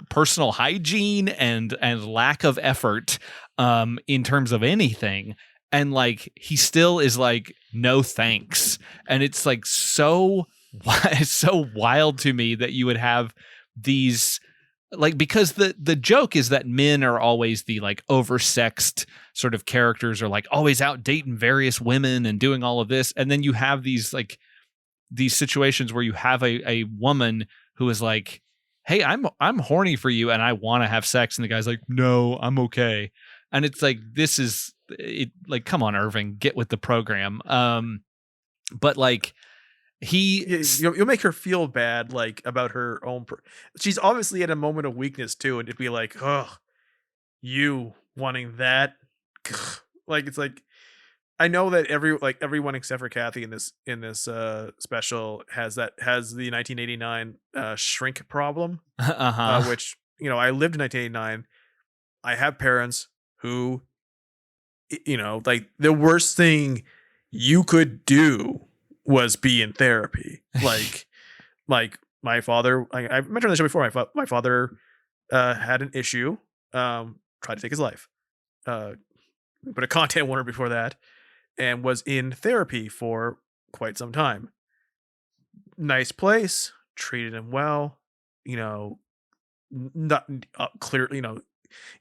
personal hygiene and lack of effort in terms of anything. And like he still is like, no thanks. And it's like so wild to me that you would have these, like, because the joke is that men are always the like oversexed sort of characters, or like always out dating various women and doing all of this. And then you have these like these situations where you have a woman who is like, hey, I'm horny for you and I want to have sex. And the guy's like, no, I'm okay. And it's like, this is it, like, come on, Irving, get with the program. But like you'll make her feel bad, like about her own. She's obviously at a moment of weakness too. And it'd be like, oh, you wanting that. Like, it's like, I know that everyone except for Cathy in this special has the 1989 shrink problem, which, you know, I lived in 1989. I have parents who, you know, like the worst thing you could do was be in therapy. Like my father, I mentioned this show before. My father had an issue, tried to take his life. Put a content warning before that. And was in therapy for quite some time. Nice place, treated him well, you know, not clear, you know, in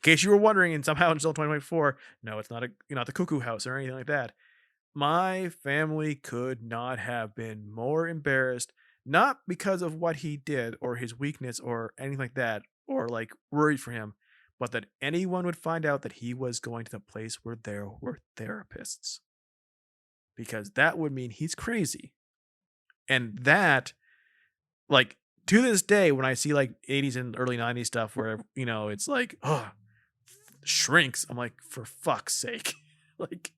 case you were wondering, and somehow until 2024, no, it's not the cuckoo house or anything like that. My family could not have been more embarrassed, not because of what he did or his weakness or anything like that, or like worried for him, but that anyone would find out that he was going to the place where there were therapists. because that would mean he's crazy. And that, like, to this day, when I see like 80s and early 90s stuff where, it's like, oh, shrinks, I'm like, for fuck's sake. Like,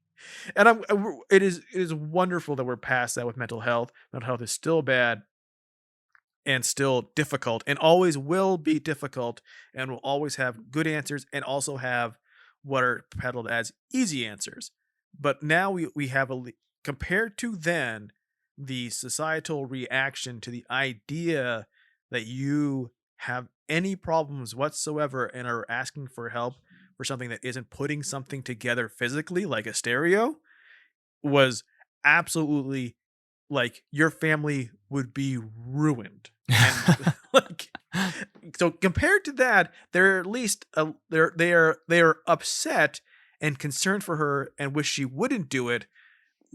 and it is wonderful that we're past that with mental health. Mental health is still bad and still difficult and always will be difficult and will always have good answers and also have what are peddled as easy answers. But now we have compared to then, the societal reaction to the idea that you have any problems whatsoever and are asking for help for something that isn't putting something together physically, like a stereo, was absolutely like your family would be ruined. And like, so compared to that, they're at least they are upset and concerned for her and wish she wouldn't do it,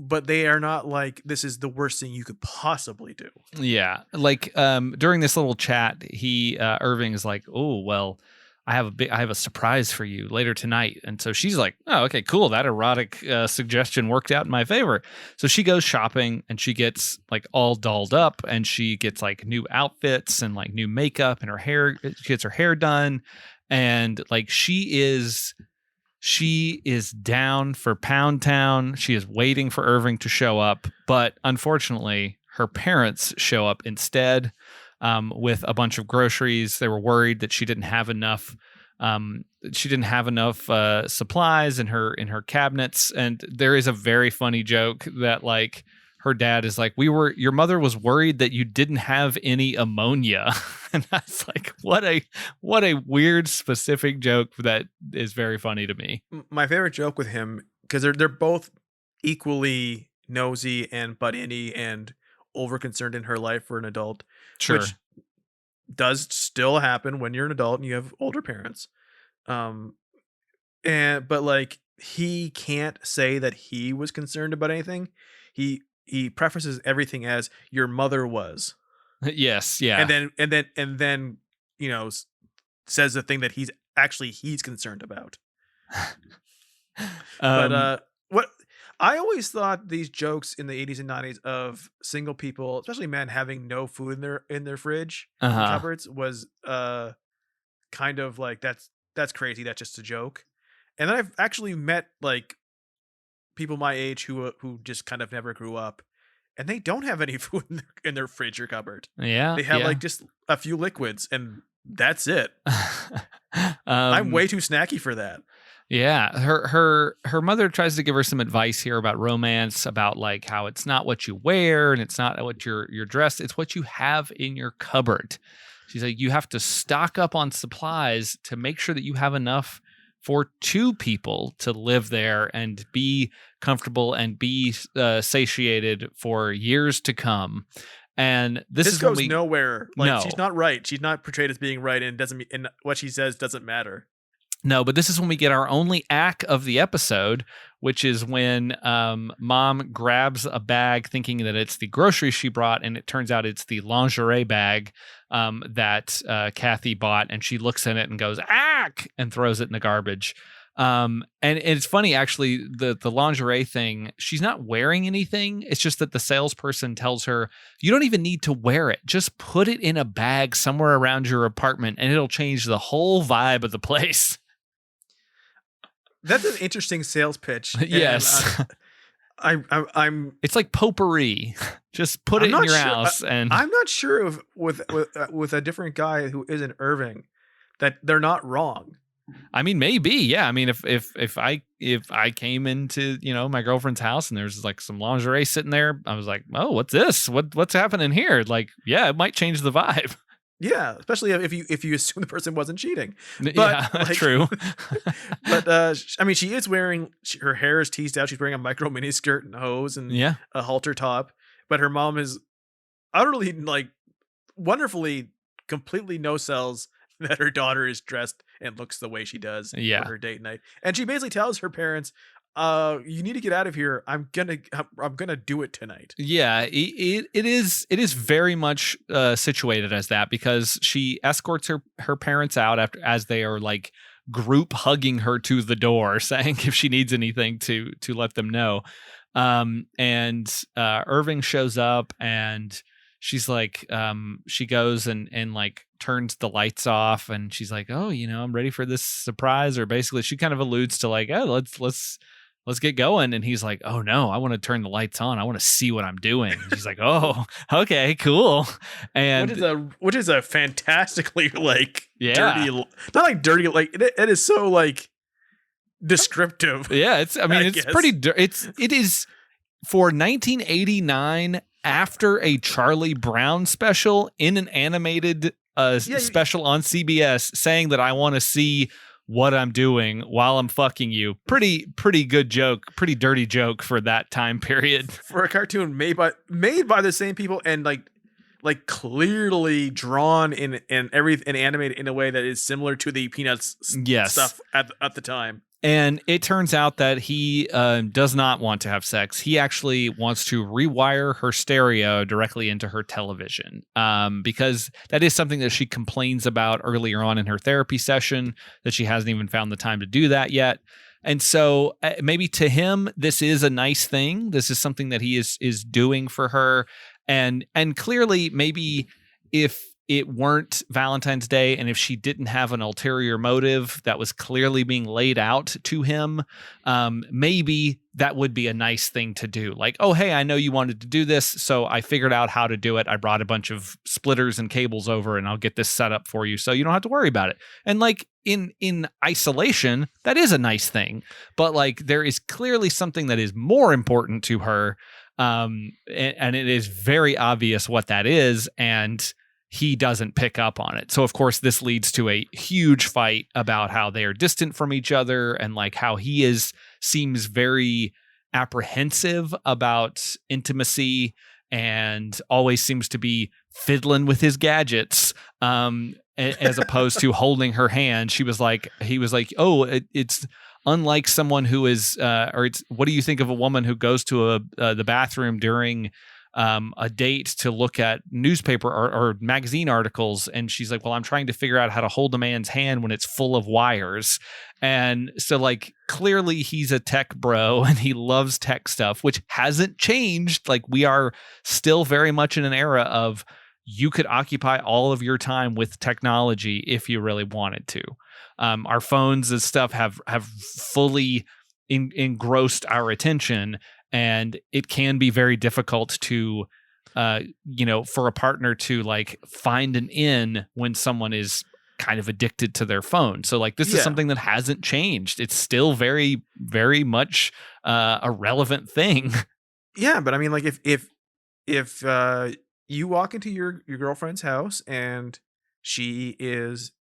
but they are not like, this is the worst thing you could possibly do. Yeah. Like during this little chat, Irving is like, "Oh, well, I have a surprise for you later tonight." And so she's like, "Oh, okay, cool. That erotic suggestion worked out in my favor." So she goes shopping and she gets like all dolled up and she gets like new outfits and like new makeup and she gets her hair done. And like she is down for Pound Town. She is waiting for Irving to show up, but unfortunately, her parents show up instead with a bunch of groceries. They were worried that she didn't have enough. Supplies in her cabinets, and there is a very funny joke that like her dad is like, your mother was worried that you didn't have any ammonia. And that's like, what a weird specific joke that is very funny to me. My favorite joke with him, because they're both equally nosy and butt-inny and over-concerned in her life for an adult. Sure. Which does still happen when you're an adult and you have older parents. But like, he can't say that he was concerned about anything. He prefaces everything as your mother was. Yes, yeah. And then says the thing that he's concerned about. But what I always thought these jokes in the 80s and 90s of single people, especially men, having no food in their fridge cupboards was kind of like, that's crazy. That's just a joke. And then I've actually met like people my age who just kind of never grew up, and they don't have any food in their fridge or cupboard. Yeah, they have like just a few liquids, and that's it. I'm way too snacky for that. Yeah, her mother tries to give her some advice here about romance, about like how it's not what you wear and it's not what you're dressed, it's what you have in your cupboard. She's like, you have to stock up on supplies to make sure that you have enough for two people to live there and be comfortable and be satiated for years to come. And this goes nowhere. Like, no. She's not right. She's not portrayed as being right, and and what she says doesn't matter. No, but this is when we get our only act of the episode, which is when mom grabs a bag thinking that it's the groceries she brought, and it turns out it's the lingerie bag that Cathy bought, and she looks in it and goes, "Ack!" and throws it in the garbage. And it's funny, actually, the lingerie thing, she's not wearing anything. It's just that the salesperson tells her, you don't even need to wear it. Just put it in a bag somewhere around your apartment and it'll change the whole vibe of the place. That's an interesting sales pitch. Yes. I'm it's like potpourri. Just put it in your house. And I'm not sure if with a different guy who isn't Irving that they're not wrong. I mean, maybe, yeah. I mean, if I came into, my girlfriend's house and there's like some lingerie sitting there, I was like, oh, what's this? What's happening here? Like, yeah, it might change the vibe. Yeah, especially if you assume the person wasn't cheating. But, yeah, true. But I mean, she is wearing, her hair is teased out. She's wearing a micro mini skirt and hose and a halter top. But her mom is utterly, like, wonderfully, completely no sells that her daughter is dressed and looks the way she does for her date night. And she basically tells her parents, you need to get out of here. I'm gonna do it tonight. Yeah, it is very much situated as that, because she escorts her parents out as they are like group hugging her to the door, saying if she needs anything to let them know. And Irving shows up, and she's like, she goes and like turns the lights off, and she's like, oh, I'm ready for this surprise. Or basically she kind of alludes to like, oh, let's get going. And he's like, oh no, I want to turn the lights on. I want to see what I'm doing. And she's like, oh, okay, cool. And which is a fantastically like yeah, dirty, not like dirty, like it is so like descriptive. Yeah, it's pretty it is for 1989 after a Charlie Brown special in an animated special on CBS saying that I want to see what I'm doing while I'm fucking you. Pretty good joke, pretty dirty joke for that time period. For a cartoon made by the same people and like clearly drawn and animated in a way that is similar to the Peanuts stuff at the time. And it turns out that he does not want to have sex. He actually wants to rewire her stereo directly into her television, because that is something that she complains about earlier on in her therapy session, that she hasn't even found the time to do that yet. And so maybe to him, this is a nice thing. This is something that he is doing for her. And clearly, maybe if it weren't Valentine's Day and if she didn't have an ulterior motive that was clearly being laid out to him, maybe that would be a nice thing to do. Like, oh, hey, I know you wanted to do this, so I figured out how to do it. I brought a bunch of splitters and cables over, and I'll get this set up for you so you don't have to worry about it. And like in isolation, that is a nice thing. But like there is clearly something that is more important to her, and it is very obvious what that is, and he doesn't pick up on it. So of course this leads to a huge fight about how they are distant from each other, and like how he seems very apprehensive about intimacy and always seems to be fiddling with his gadgets, as opposed to holding her hand. He was like, oh, it's unlike someone who is, what do you think of a woman who goes to the bathroom during a date to look at newspaper or magazine articles? And she's like, well, I'm trying to figure out how to hold a man's hand when it's full of wires. And so like clearly he's a tech bro and he loves tech stuff, which hasn't changed. Like we are still very much in an era of you could occupy all of your time with technology if you really wanted to. Our phones and stuff have fully engrossed our attention. And it can be very difficult to, for a partner to like find an in when someone is kind of addicted to their phone. So like this is something that hasn't changed. It's still very, very much a relevant thing. Yeah, but I mean, like if you walk into your girlfriend's house and she is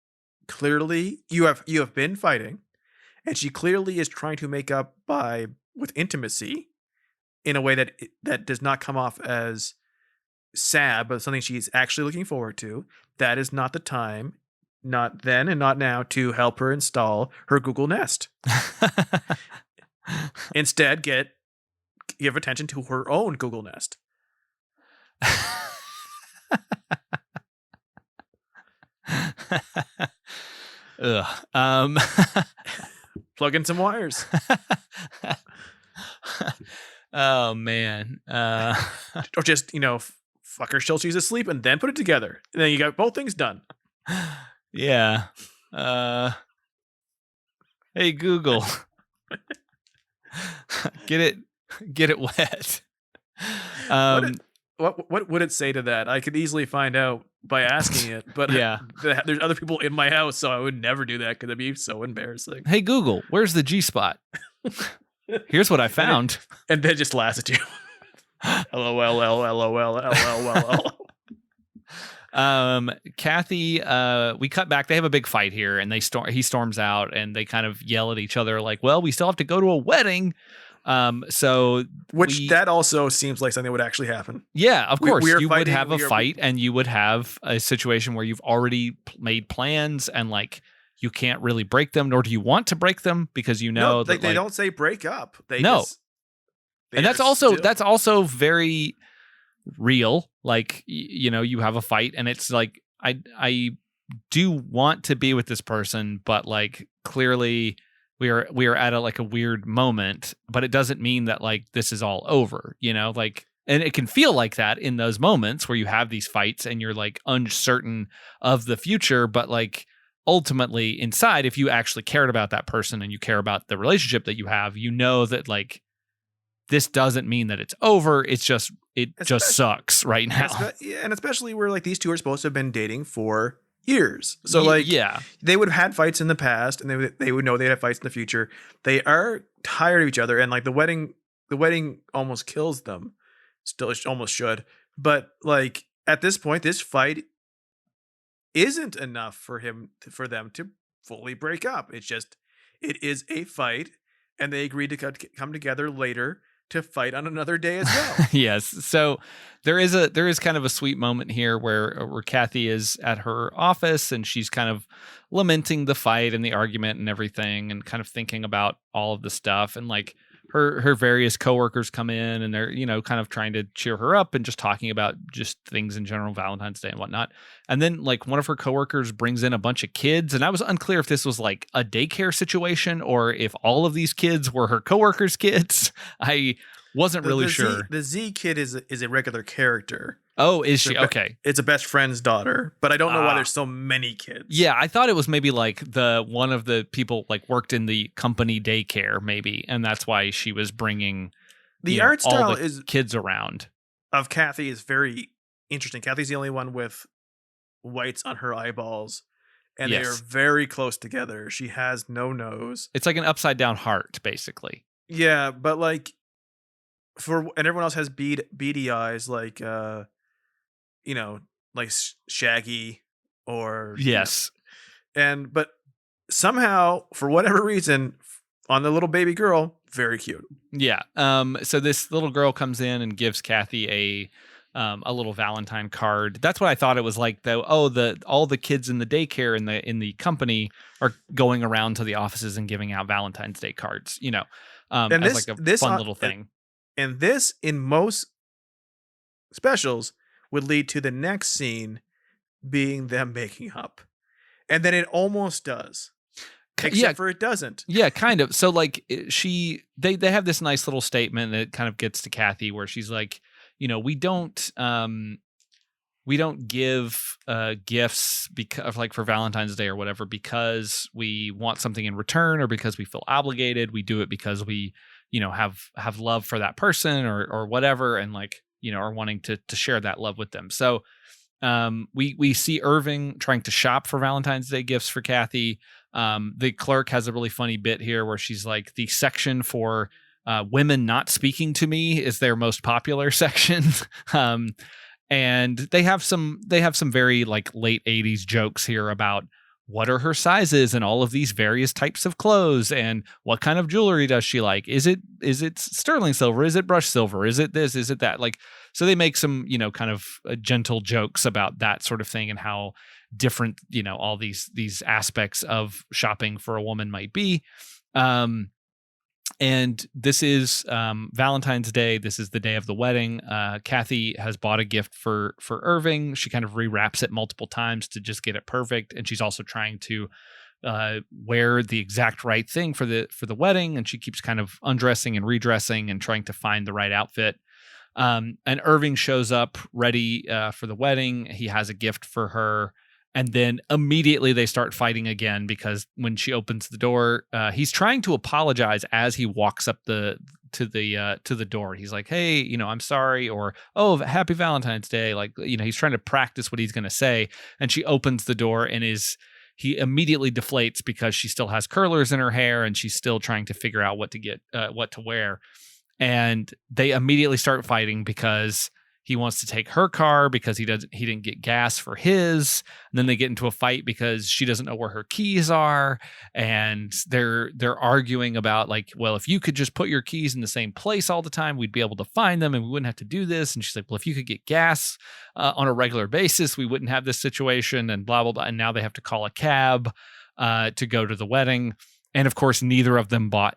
clearly you have been fighting, and she clearly is trying to make up with intimacy in a way that does not come off as sad, but something she's actually looking forward to, that is not the time, not then and not now, to help her install her Google Nest. Instead, give attention to her own Google Nest. Ugh. Plug in some wires. Oh man. Or just, fuck her till she's asleep and then put it together. And then you got both things done. Yeah. Hey Google. Get it wet. What would it say to that? I could easily find out by asking it, but yeah, there's other people in my house, so I would never do that because it'd be so embarrassing. Hey Google, where's the G spot? Here's what I found. And then just laughs at you. LOL, LOL. Cathy, we cut back. They have a big fight here, and he storms out, and they kind of yell at each other like, well, we still have to go to a wedding. That also seems like something that would actually happen. Yeah, of course. You would have a fight, and you would have a situation where you've already made plans, and like you can't really break them, nor do you want to break them, because they don't say break up. That's also very real. Like, you have a fight, and it's like I do want to be with this person, but like clearly we are at a weird moment, but it doesn't mean that like this is all over, like, and it can feel like that in those moments where you have these fights and you're like uncertain of the future, but like ultimately inside, if you actually cared about that person and you care about the relationship that you have, that like this doesn't mean that it's over. It's just just sucks right now. And especially where like these two are supposed to have been dating for years. So like they would have had fights in the past and they would know they'd have fights in the future. They are tired of each other, and like the wedding almost kills them. Still, it almost should. But like at this point, this fight isn't enough for them to fully break up. It is a fight, and they agreed to come together later to fight on another day as well. Yes. So there is kind of a sweet moment here where Cathy is at her office and she's kind of lamenting the fight and the argument and everything, and kind of thinking about all of the stuff, and like her various coworkers come in and they're, kind of trying to cheer her up and just talking about just things in general, Valentine's Day and whatnot. And then like one of her coworkers brings in a bunch of kids, and I was unclear if this was like a daycare situation or if all of these kids were her coworkers' kids. I wasn't really sure. The Z kid is a regular character. Oh, is she? Okay. It's a best friend's daughter, but I don't know why there's so many kids. Yeah, I thought it was maybe like one of the people like worked in the company daycare maybe, and that's why she was bringing the art style all the kids around. Of Cathy is very interesting. Cathy's the only one with whites on her eyeballs, and they are very close together. She has no nose. It's like an upside down heart, basically. Yeah, but like and everyone else has beady eyes, like like Shaggy or yes, but somehow for whatever reason on the little baby girl, very cute. Yeah. So this little girl comes in and gives Cathy a little Valentine card. That's what I thought it was like, though. Oh, all the kids in the daycare in the company are going around to the offices and giving out Valentine's Day cards. And as like a fun little thing. And this, in most specials, would lead to the next scene being them making up. And then it almost does. Except for it doesn't. Yeah, kind of. So like they have this nice little statement that kind of gets to Cathy where she's like, we don't give gifts because like for Valentine's Day or whatever because we want something in return or because we feel obligated. We do it because we have love for that person or whatever, and like are wanting to share that love with them. So we see Irving trying to shop for Valentine's Day gifts for Cathy. The clerk has a really funny bit here where she's like, the section for women not speaking to me is their most popular section. And they have some very like late 80s jokes here about what are her sizes and all of these various types of clothes and what kind of jewelry does she like? Is it sterling silver? Is it brushed silver? Is it this? Is it that? Like, so they make some, kind of gentle jokes about that sort of thing and how different, all these aspects of shopping for a woman might be. And this is Valentine's Day. This is the day of the wedding. Cathy has bought a gift for Irving. She kind of rewraps it multiple times to just get it perfect. And she's also trying to wear the exact right thing for the wedding. And she keeps kind of undressing and redressing and trying to find the right outfit. And Irving shows up ready for the wedding. He has a gift for her. And then immediately they start fighting again because when she opens the door, he's trying to apologize as he walks up to the door. He's like, "Hey, I'm sorry," or "Oh, happy Valentine's Day." Like, he's trying to practice what he's going to say. And she opens the door and he immediately deflates because she still has curlers in her hair and she's still trying to figure out what to wear. And they immediately start fighting because he wants to take her car because he didn't get gas for his. And then they get into a fight because she doesn't know where her keys are. And they're arguing about like, well, if you could just put your keys in the same place all the time, we'd be able to find them and we wouldn't have to do this. And she's like, well, if you could get gas on a regular basis, we wouldn't have this situation and blah, blah, blah. And now they have to call a cab to go to the wedding. And of course, neither of them brought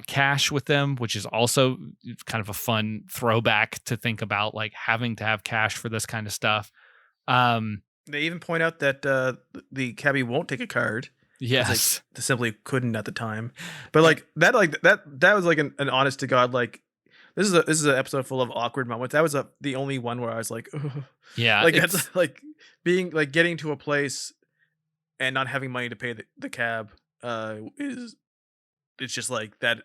cash with them, which is also kind of a fun throwback to think about, like having to have cash for this kind of stuff. They even point out that the cabbie won't take a card. Yes. They simply couldn't at the time. But that was like an honest to God, like, this is an episode full of awkward moments. That was the only one where I was like, ugh. Yeah. Like that's like being like getting to a place and not having money to pay the cab it's just like that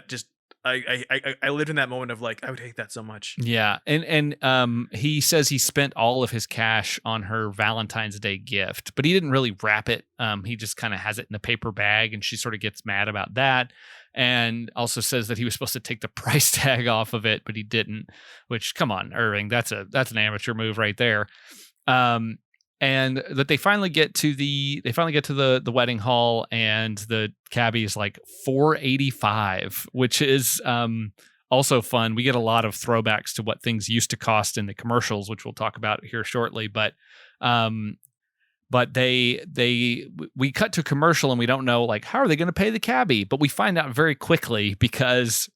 just I lived in that moment of like, I would hate that so much. Yeah. And he says he spent all of his cash on her Valentine's Day gift, but he didn't really wrap it. He just kind of has it in a paper bag, and she sort of gets mad about that. And also says that he was supposed to take the price tag off of it, but he didn't, which, come on, Irving, that's an amateur move right there. And that they finally get to the wedding hall, and the cabbie is like $485, which is also fun. We get a lot of throwbacks to what things used to cost in the commercials, which we'll talk about here shortly. But we cut to commercial, and we don't know, like, how are they going to pay the cabbie? But we find out very quickly, because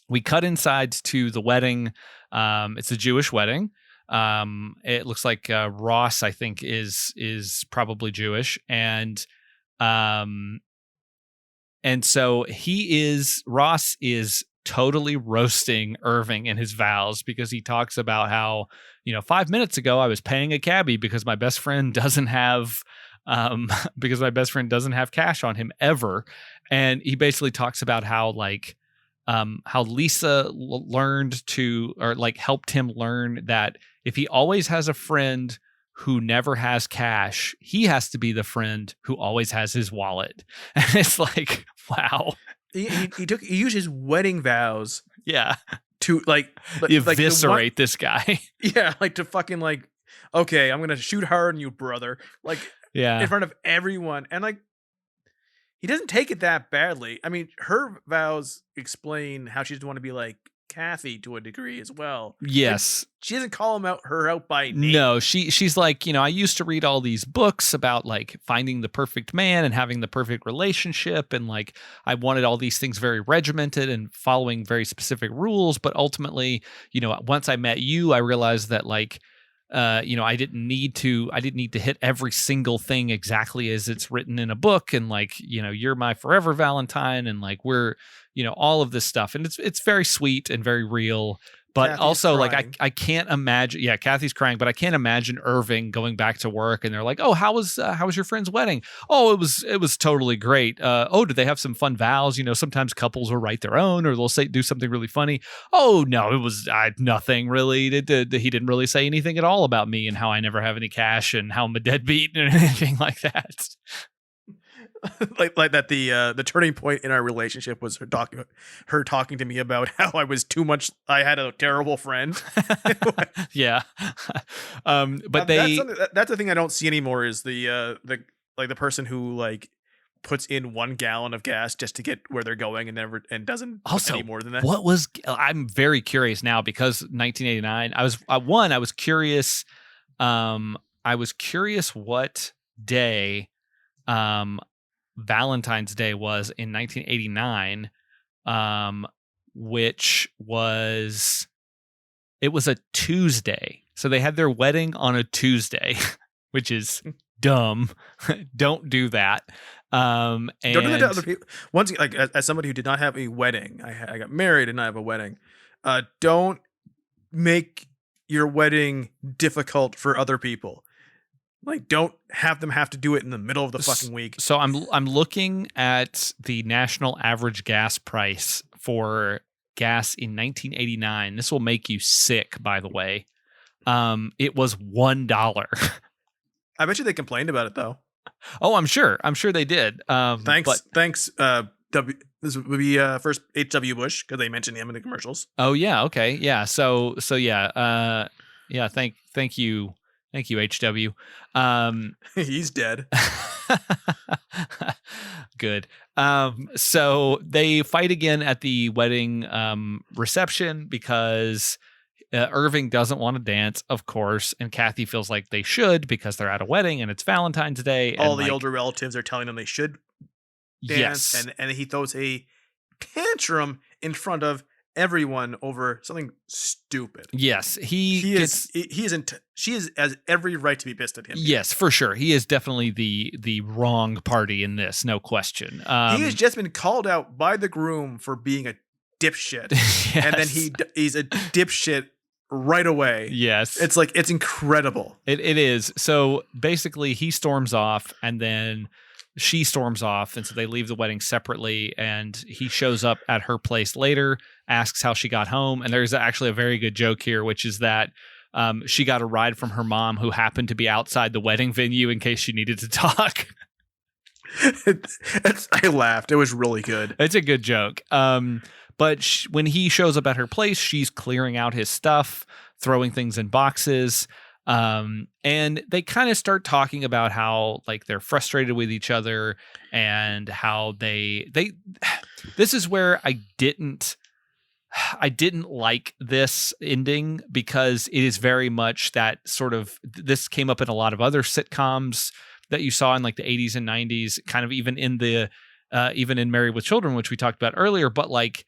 we cut inside to the wedding. It's a Jewish wedding. It looks like Ross, I think, is probably Jewish, and so Ross is totally roasting Irving and his vows, because he talks about how, 5 minutes ago I was paying a cabbie because my best friend doesn't have cash on him ever. And he basically talks about how Lisa learned to, or like helped him learn that if he always has a friend who never has cash, he has to be the friend who always has his wallet. And it's like, wow. He used his wedding vows. Yeah. To eviscerate this guy. Yeah. Like to fucking like, okay, I'm going to shoot her and you, brother. Like, yeah, in front of everyone. And like, he doesn't take it that badly. I mean, her vows explain how she doesn't want to be like Cathy to a degree as well. Yes. Like, she doesn't call her out by name. No, she's like, I used to read all these books about like finding the perfect man and having the perfect relationship, and like I wanted all these things very regimented and following very specific rules, but ultimately, once I met you, I realized that like I didn't need to hit every single thing exactly as it's written in a book, and like, you're my forever Valentine, and like we're, all of this stuff, and it's very sweet and very real. But Cathy's also crying. like I can't imagine. Yeah, Cathy's crying, but I can't imagine Irving going back to work and they're like, "Oh, how was your friend's wedding? Oh, it was totally great. Oh, did they have some fun vows? Sometimes couples will write their own, or they'll do something really funny. Oh no, it was nothing really. He didn't really say anything at all about me and how I never have any cash and how I'm a deadbeat and anything like that." like that the turning point in our relationship was her talking to me about how I had a terrible friend. Yeah. But that's the thing I don't see anymore, is the person who like puts in 1 gallon of gas just to get where they're going and doesn't also put any more than that. I'm very curious now, because 1989, I was curious. I was curious what day Valentine's Day was in 1989, which was a Tuesday. So they had their wedding on a Tuesday, which is dumb. Don't do that. Don't do that to other people. Once, like, as somebody who did not have a wedding, I got married and I have a wedding. Don't make your wedding difficult for other people. Like, don't have them have to do it in the middle of the fucking week. So I'm looking at the national average gas price for gas in 1989. This will make you sick, by the way. It was $1. I bet you they complained about it though. Oh, I'm sure they did. Thanks. This would be first H.W. Bush, because they mentioned him in the commercials. Oh yeah, okay, yeah. So yeah, yeah. Thank you, HW. He's dead. Good. So they fight again at the wedding reception, because Irving doesn't want to dance, of course, and Cathy feels like they should, because they're at a wedding and it's Valentine's Day. All the older relatives are telling them they should dance, yes, and he throws a tantrum in front of everyone over something stupid. Yes, He is. He isn't. She has every right to be pissed at him. Yes, for sure. He is definitely the wrong party in this, no question. He has just been called out by the groom for being a dipshit, yes. and then he's a dipshit right away. Yes, it's like it's incredible. It is. So basically, he storms off, and then she storms off, and so they leave the wedding separately. And he shows up at her place later, asks how she got home, and there's actually a very good joke here, which is that she got a ride from her mom, who happened to be outside the wedding venue in case she needed to talk. I laughed. It was really good. It's a good joke. But when he shows up at her place, she's clearing out his stuff, throwing things in boxes. And they kind of start talking about how like they're frustrated with each other and how they this is where I didn't like this ending, because it is very much that sort of, this came up in a lot of other sitcoms that you saw in like the 80s and 90s, kind of even in Married with Children, which we talked about earlier, but like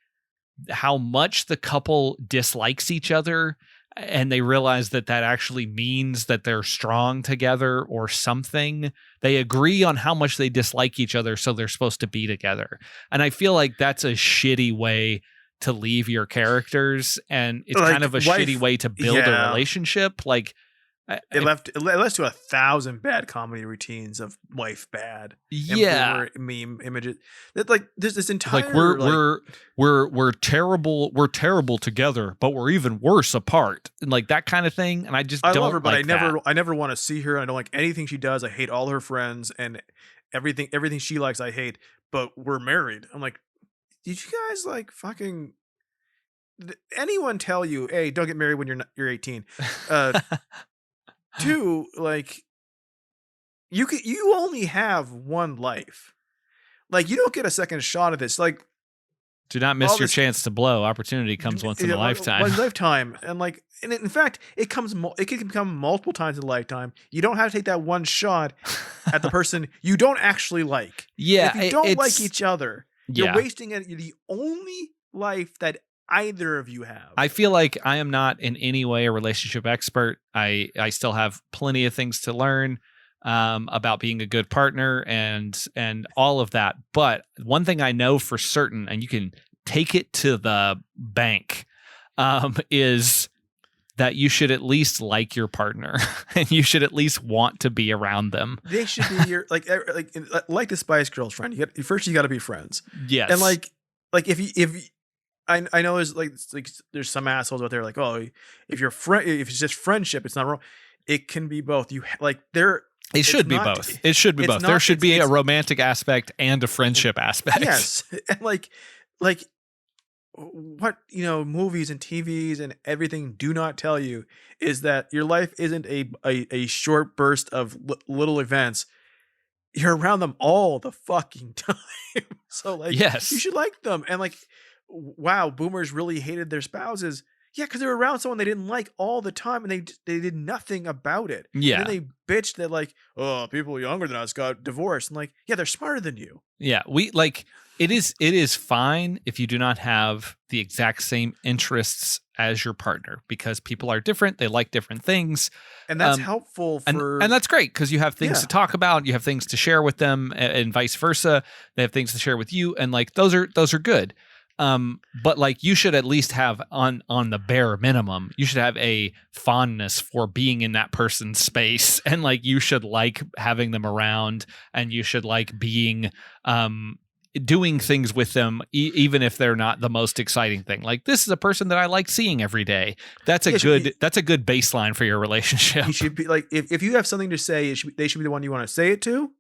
how much the couple dislikes each other, and they realize that actually means that they're strong together or something. They agree on how much they dislike each other, so they're supposed to be together. And I feel like that's a shitty way to leave your characters, and it's like, kind of a shitty way to build a relationship. Like it led to 1,000 bad comedy routines of wife bad. Yeah, meme images. That like there's this entire like we're terrible together, but we're even worse apart, and like that kind of thing. And I don't love her, but like I never want to see her. I don't like anything she does. I hate all her friends, and everything she likes I hate. But we're married. I'm like, did you guys like fucking? Did anyone tell you, hey, don't get married when you're 18? Two, like you only have one life. Like you don't get a second shot at this. Like, do not miss your chance to blow. Opportunity comes once in a lifetime. One lifetime, and like, and in fact, it can come multiple times in a lifetime. You don't have to take that one shot at the person you don't actually like. Yeah, if you don't like each other, you're wasting the only life that either of you have. I feel like I am not in any way a relationship expert. I still have plenty of things to learn about being a good partner and all of that. But one thing I know for certain, and you can take it to the bank, is that you should at least like your partner and you should at least want to be around them. They should be your like the Spice Girls friend. You got to be friends. Yes. And like if I know there's some assholes out there like, oh, if it's just friendship, it's not wrong. It can be both. It should be both. It should be both. There should be a romantic aspect and a friendship aspect. Yes. And like what, movies and TVs and everything do not tell you is that your life isn't a short burst of little events. You're around them all the fucking time. So like, yes, you should like them. And like, wow, boomers really hated their spouses. Yeah, because they were around someone they didn't like all the time, and they did nothing about it. Yeah, and then they bitched that like, oh, people younger than us got divorced. And like, yeah, they're smarter than you. Yeah, it is fine if you do not have the exact same interests as your partner, because people are different. They like different things. And that's helpful for... And that's great, because you have things to talk about. You have things to share with them, and vice versa. They have things to share with you. And like, those are good. But like, you should at least have on the bare minimum, you should have a fondness for being in that person's space, and like, you should like having them around, and you should like being, doing things with them, even if they're not the most exciting thing. Like, this is a person that I like seeing every day. That's a good baseline for your relationship. You should be like, if you have something to say, they should be the one you want to say it to.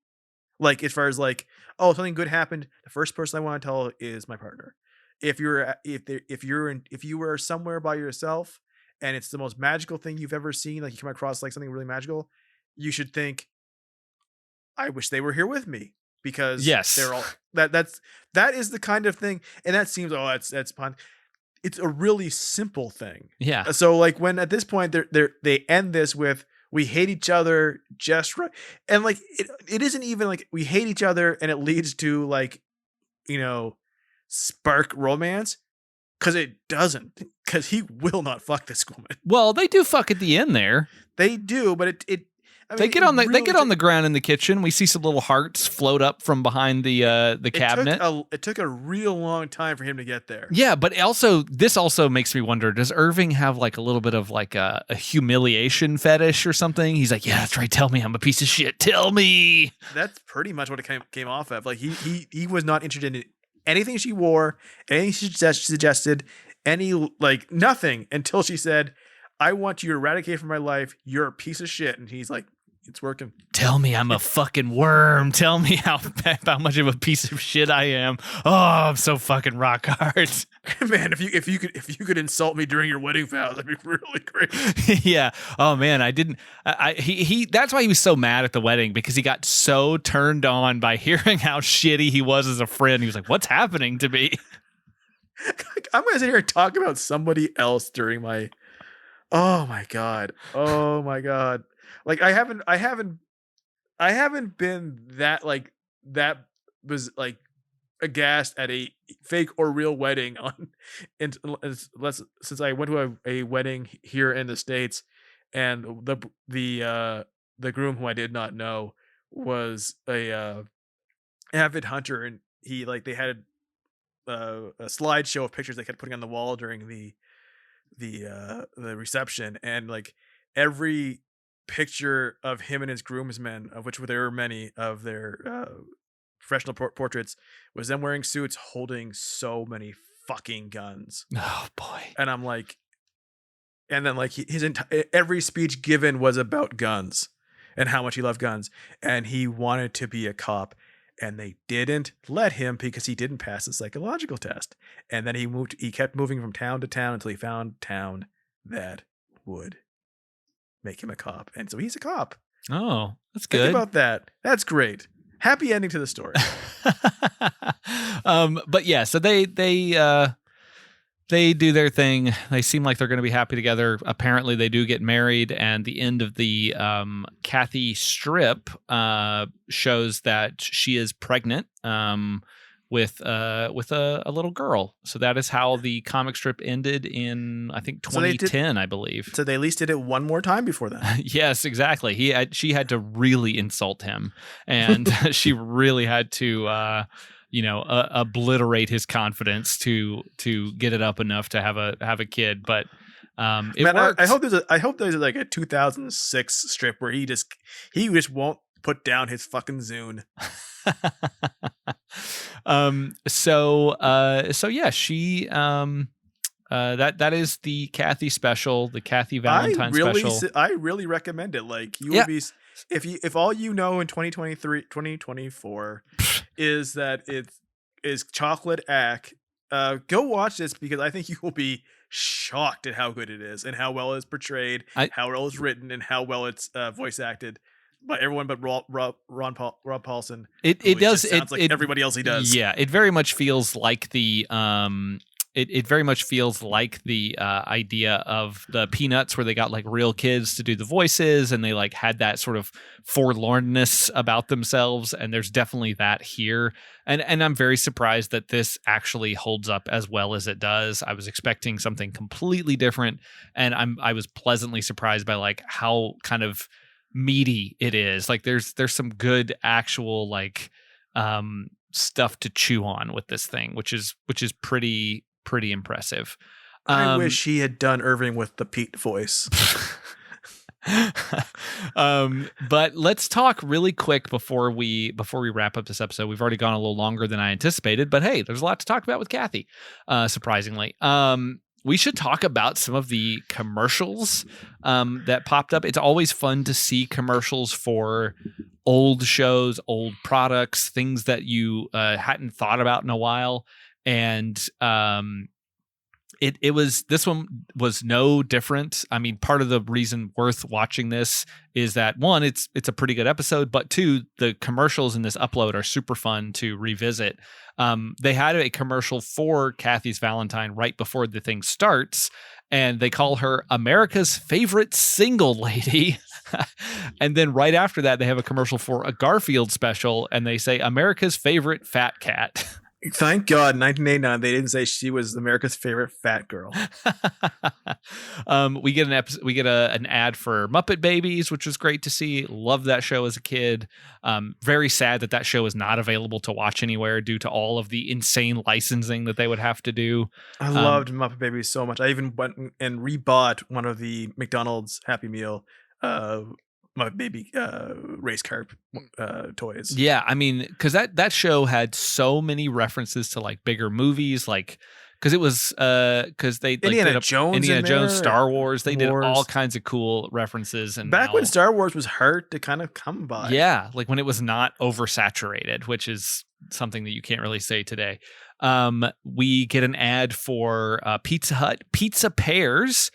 Like, as far as like, oh, something good happened, the first person I want to tell is my partner. If you were somewhere by yourself and it's the most magical thing you've ever seen, like you come across like something really magical, you should think, I wish they were here with me, because they're all that is the kind of thing. And that seems, that's fun. It's a really simple thing. Yeah. So like, when at this point they end this with, we hate each other just right, and like it isn't even like we hate each other and it leads to like, spark romance. Because it doesn't. Because he will not fuck this woman. Well, they do fuck at the end there. They do, but I mean, they get on the ground in the kitchen. We see some little hearts float up from behind the cabinet. It took a real long time for him to get there. Yeah, but this also makes me wonder, does Irving have like a little bit of like a humiliation fetish or something? He's like, yeah, that's right. Tell me I'm a piece of shit. Tell me. That's pretty much what it came off of. Like he was not interested in anything she wore, anything she suggested, nothing until she said, I want you to eradicate from my life. You're a piece of shit. And he's like, it's working. Tell me I'm a fucking worm. Tell me how much of a piece of shit I am. Oh, I'm so fucking rock hard. Man, if you could insult me during your wedding vows, that'd be really great. Yeah. Oh man, I didn't. He. That's why he was so mad at the wedding, because he got so turned on by hearing how shitty he was as a friend. He was like, "What's happening to me?" I'm gonna sit here and talk about somebody else during my. Oh my god. Oh my god. Like I haven't been that was like aghast at a fake or real wedding since I went to a wedding here in the States, and the groom, who I did not know, was a avid hunter, and they had a slideshow of pictures they kept putting on the wall during the reception, and like every picture of him and his groomsmen, of which there were many of their professional portraits, was them wearing suits holding so many fucking guns. Oh boy. And I'm like, and then like his every speech given was about guns and how much he loved guns, and he wanted to be a cop, and they didn't let him because he didn't pass the psychological test. And then he kept moving from town to town until he found a town that would make him a cop. And so he's a cop. Oh, that's good. Think about that. That's great. Happy ending to the story. But yeah, so they do their thing. They seem like they're going to be happy together. Apparently they do get married, and the end of the Cathy strip shows that she is pregnant with a little girl. So that is how the comic strip ended in, I think, 2010, I believe. So they at least did it one more time before that. Yes, exactly. She had to really insult him, and she really had to obliterate his confidence to get it up enough to have a kid. But it worked. I hope there's like a 2006 strip where he just won't put down his fucking Zune. So yeah, she that is the Cathy special, the Cathy Valentine special. I really recommend it. Like you would be, if all you know in 2024 is that it is chocolate ack, go watch this, because I think you will be shocked at how good it is and how well it's portrayed, how well it's written, and how well it's voice acted by everyone but Rob Paulson. It does. It sounds like everybody else he does. Yeah, it very much feels like the It very much feels like the idea of the Peanuts, where they got like real kids to do the voices, and they like had that sort of forlornness about themselves. And there's definitely that here. And I'm very surprised that this actually holds up as well as it does. I was expecting something completely different, and I was pleasantly surprised by like how kind of meaty it is. Like there's some good actual like stuff to chew on with this thing, which is pretty impressive. I wish he had done Irving with the Pete voice. But let's talk really quick before we wrap up this episode. We've already gone a little longer than I anticipated, but hey, there's a lot to talk about with Cathy, surprisingly. We should talk about some of the commercials that popped up. It's always fun to see commercials for old shows, old products, things that you hadn't thought about in a while. And this one was no different. I mean, part of the reason worth watching this is that, one, it's a pretty good episode, but two, the commercials in this upload are super fun to revisit. They had a commercial for Cathy's Valentine right before the thing starts, and they call her America's favorite single lady. And then right after that, they have a commercial for a Garfield special, and they say America's favorite fat cat. Thank God, 1989, they didn't say she was America's favorite fat girl. We get we get an ad for Muppet Babies, which was great to see. Loved that show as a kid. Very sad that show is not available to watch anywhere due to all of the insane licensing that they would have to do. I loved Muppet Babies so much. I even went and rebought one of the McDonald's Happy Meal Muppet Baby race car toys. Yeah, I mean, because that show had so many references to like bigger movies, like because it was because they Indiana Jones, Star Wars, they did all kinds of cool references. And back when Star Wars was hard to kind of come by, yeah, like when it was not oversaturated, which is something that you can't really say today. We get an ad for Pizza Hut Pizza Pairs,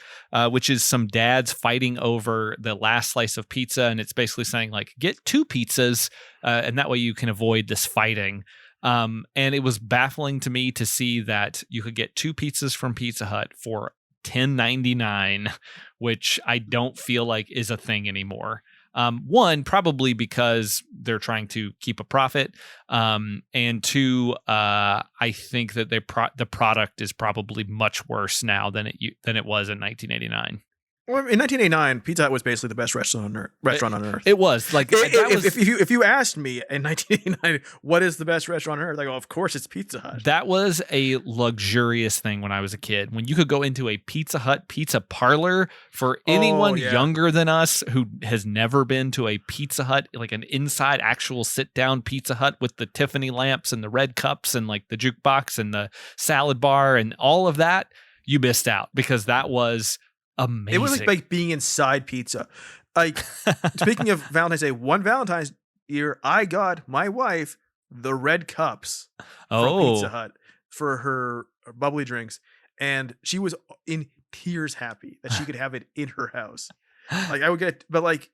which is some dads fighting over the last slice of pizza, and it's basically saying like get 2 pizzas, and that way you can avoid this fighting. And it was baffling to me to see that you could get 2 pizzas from Pizza Hut for $10.99, which I don't feel like is a thing anymore. One, probably because they're trying to keep a profit. And 2, I think that the product is probably much worse now than it was in 1989. Well, in 1989, Pizza Hut was basically the best restaurant on earth. It was like if you asked me in 1989 what is the best restaurant on earth, I go, of course it's Pizza Hut. That was a luxurious thing when I was a kid. When you could go into a Pizza Hut pizza parlor. For anyone younger than us who has never been to a Pizza Hut, like an inside actual sit down Pizza Hut with the Tiffany lamps and the red cups and like the jukebox and the salad bar and all of that, you missed out because that was amazing. It was like being inside pizza. Like speaking of Valentine's Day, one Valentine's year, I got my wife the red cups from Pizza Hut for her bubbly drinks, and she was in tears happy that she could have it in her house. Like I would get, but like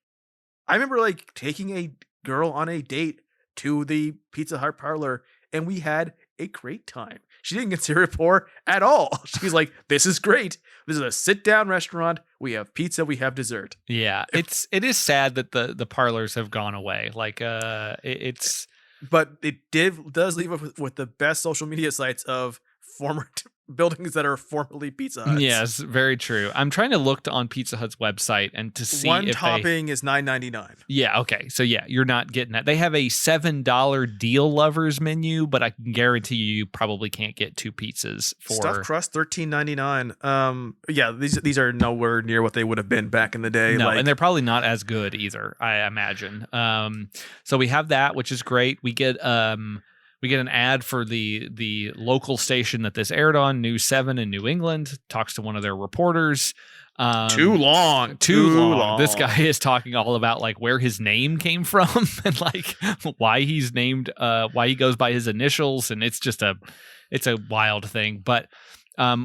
I remember like taking a girl on a date to the Pizza Hut parlor, and we had a great time. She didn't consider it poor at all. She's like, this is great. This is a sit-down restaurant. We have pizza. We have dessert. Yeah, it is sad that the parlors have gone away. Like, it's. But it does leave us with the best social media sites of former buildings that are formerly Pizza Huts. Yes, very true. I'm trying to look on Pizza Hut's website and to see one topping is $9.99. Yeah, okay. So yeah, you're not getting that. They have a $7 deal lovers menu, but I can guarantee you probably can't get 2 pizzas for stuffed crust $13.99. Yeah, these are nowhere near what they would have been back in the day. No, and they're probably not as good either, I imagine. So we have that, which is great. We get an ad for the local station that this aired on, News 7 in New England. Talks to one of their reporters. Too long. This guy is talking all about like where his name came from and like why he's named, why he goes by his initials, and it's a wild thing. But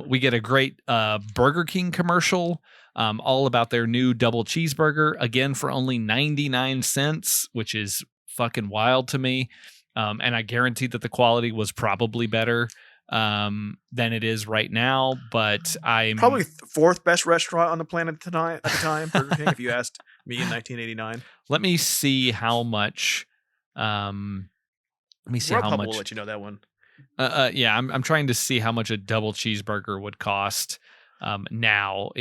we get a great Burger King commercial. All about their new double cheeseburger, again for only 99 cents, which is fucking wild to me. And I guarantee that the quality was probably better than it is right now. But I'm probably 4th best restaurant on the planet at the time, Burger King, if you asked me in 1989. Let me see how much. Let me see how much. Will let you know that one. Yeah, I'm trying to see how much a double cheeseburger would cost now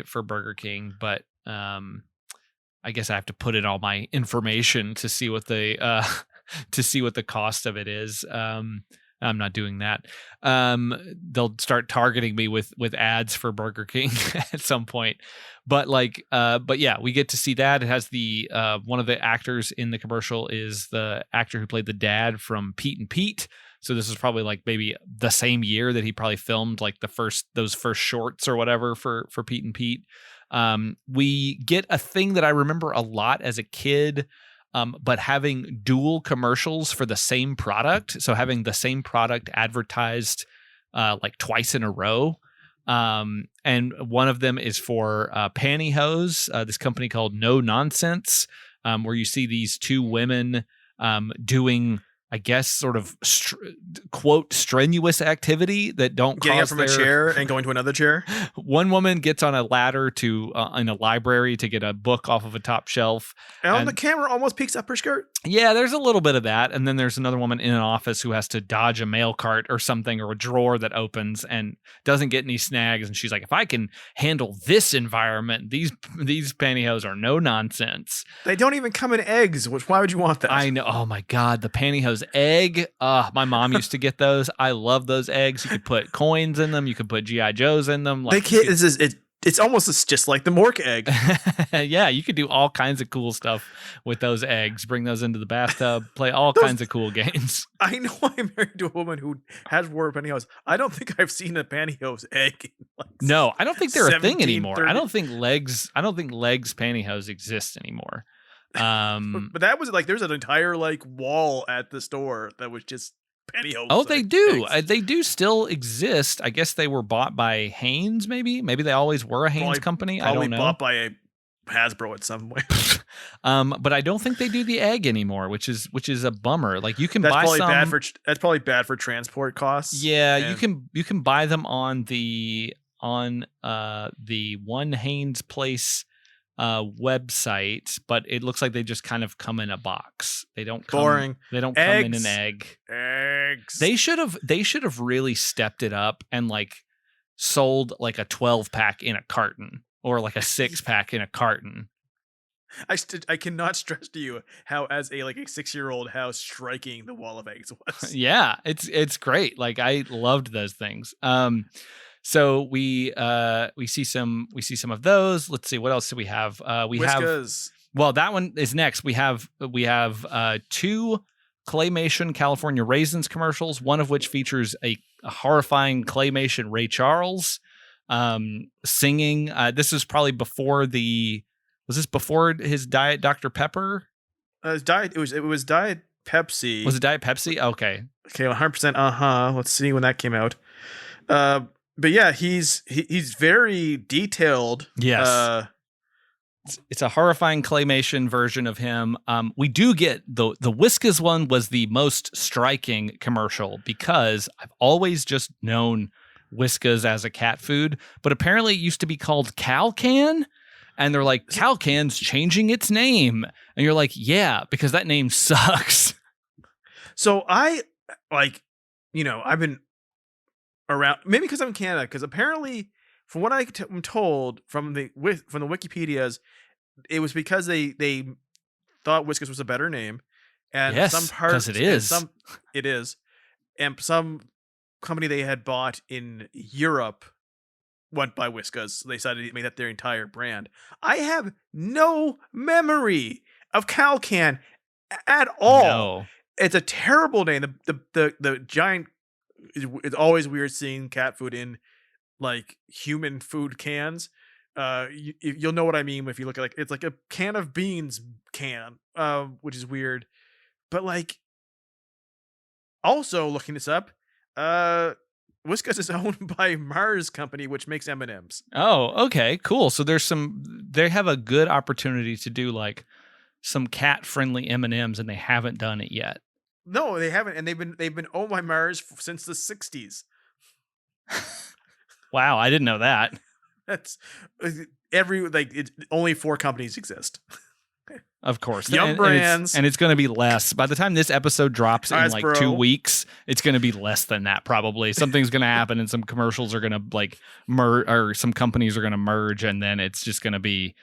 for Burger King, but I guess I have to put in all my information to see what the cost of it is. I'm not doing that. They'll start targeting me with ads for Burger King at some point. But yeah, we get to see that. It has the one of the actors in the commercial is the actor who played the dad from Pete and Pete. So this is probably like maybe the same year that he probably filmed like those first shorts or whatever for Pete and Pete. We get a thing that I remember a lot as a kid. But having dual commercials for the same product, so having the same product advertised like twice in a row. And one of them is for pantyhose, this company called No Nonsense, where you see these 2 women doing I guess, sort of quote strenuous activity that don't getting cause up from a chair and going to another chair. One woman gets on a ladder to in a library to get a book off of a top shelf, and the camera almost peeks up her skirt. Yeah, there's a little bit of that, and then there's another woman in an office who has to dodge a mail cart or something, or a drawer that opens and doesn't get any snags, and she's like, if I can handle this environment, these pantyhose are no nonsense. They don't even come in eggs, which why would you want that? I know. Oh my God, the pantyhose egg. My mom used to get those. I love those eggs. You could put coins in them. You could put G.I. Joes in them. Like, it's almost just like the Mork egg. Yeah, you could do all kinds of cool stuff with those eggs. Bring those into the bathtub. Play all kinds of cool games. I know I'm married to a woman who has wore pantyhose. I don't think I've seen a pantyhose egg. No, I don't think they're a thing anymore. I don't think legs pantyhose exist anymore. But that was like, there's an entire like wall at the store that was just pantyhose. Oh, they do. They do still exist. I guess they were bought by Hanes. Maybe they always were a Hanes company. I don't know. Bought by a Hasbro at some way. But I don't think they do the egg anymore, which is a bummer. Like, you can buy some. That's probably bad for transport costs. Yeah, you can buy them on the One Hanes Place website, but it looks like they just kind of come in a box. They don't come, boring. They don't Eggs. come in an egg. Eggs. They should have really stepped it up and like sold like a 12-pack in a carton or like a 6-pack in a carton. I cannot stress to you how, as a 6-year-old, how striking the wall of eggs was. Yeah, it's great. Like, I loved those things. So we see some of those. Let's see, what else do we have? Whiskas. Well, that one is next. We have 2 Claymation California Raisins commercials, one of which features a horrifying Claymation Ray Charles singing. This is probably before before his Diet Dr. Pepper? It was Diet Pepsi. Was it Diet Pepsi? Okay, 100%. Let's see when that came out. But yeah, he's very detailed. Yes. It's a horrifying claymation version of him. We do get the Whiskas one was the most striking commercial because I've always just known Whiskas as a cat food, but apparently it used to be called Calcan, and they're like, Calcan's changing its name, and you're like, yeah, because that name sucks. So I've been around, maybe because I'm in Canada, because apparently, from what I'm told from the Wikipedias, it was because they thought Whiskas was a better name, and yes, some parts it is. It is, and some company they had bought in Europe went by Whiskas. So they decided to make that their entire brand. I have no memory of Calcan at all. No. It's a terrible name. The giant. It's always weird seeing cat food in like human food cans. You'll know what I mean if you look at it's like a can of beans can, which is weird. But like, also looking this up, Whiskas is owned by Mars Company, which makes M&Ms. Oh, okay, cool. So they have a good opportunity to do like some cat friendly M&Ms, and they haven't done it yet. No, they haven't, and they've been owned by Mars since the 60s. Wow, I didn't know that. That's only 4 companies exist. Of course. Young brands. And it's going to be less. By the time this episode drops in like 2 weeks, it's going to be less than that probably. Something's going to happen and some commercials are going to like merge, or some companies are going to merge, and then it's just going to be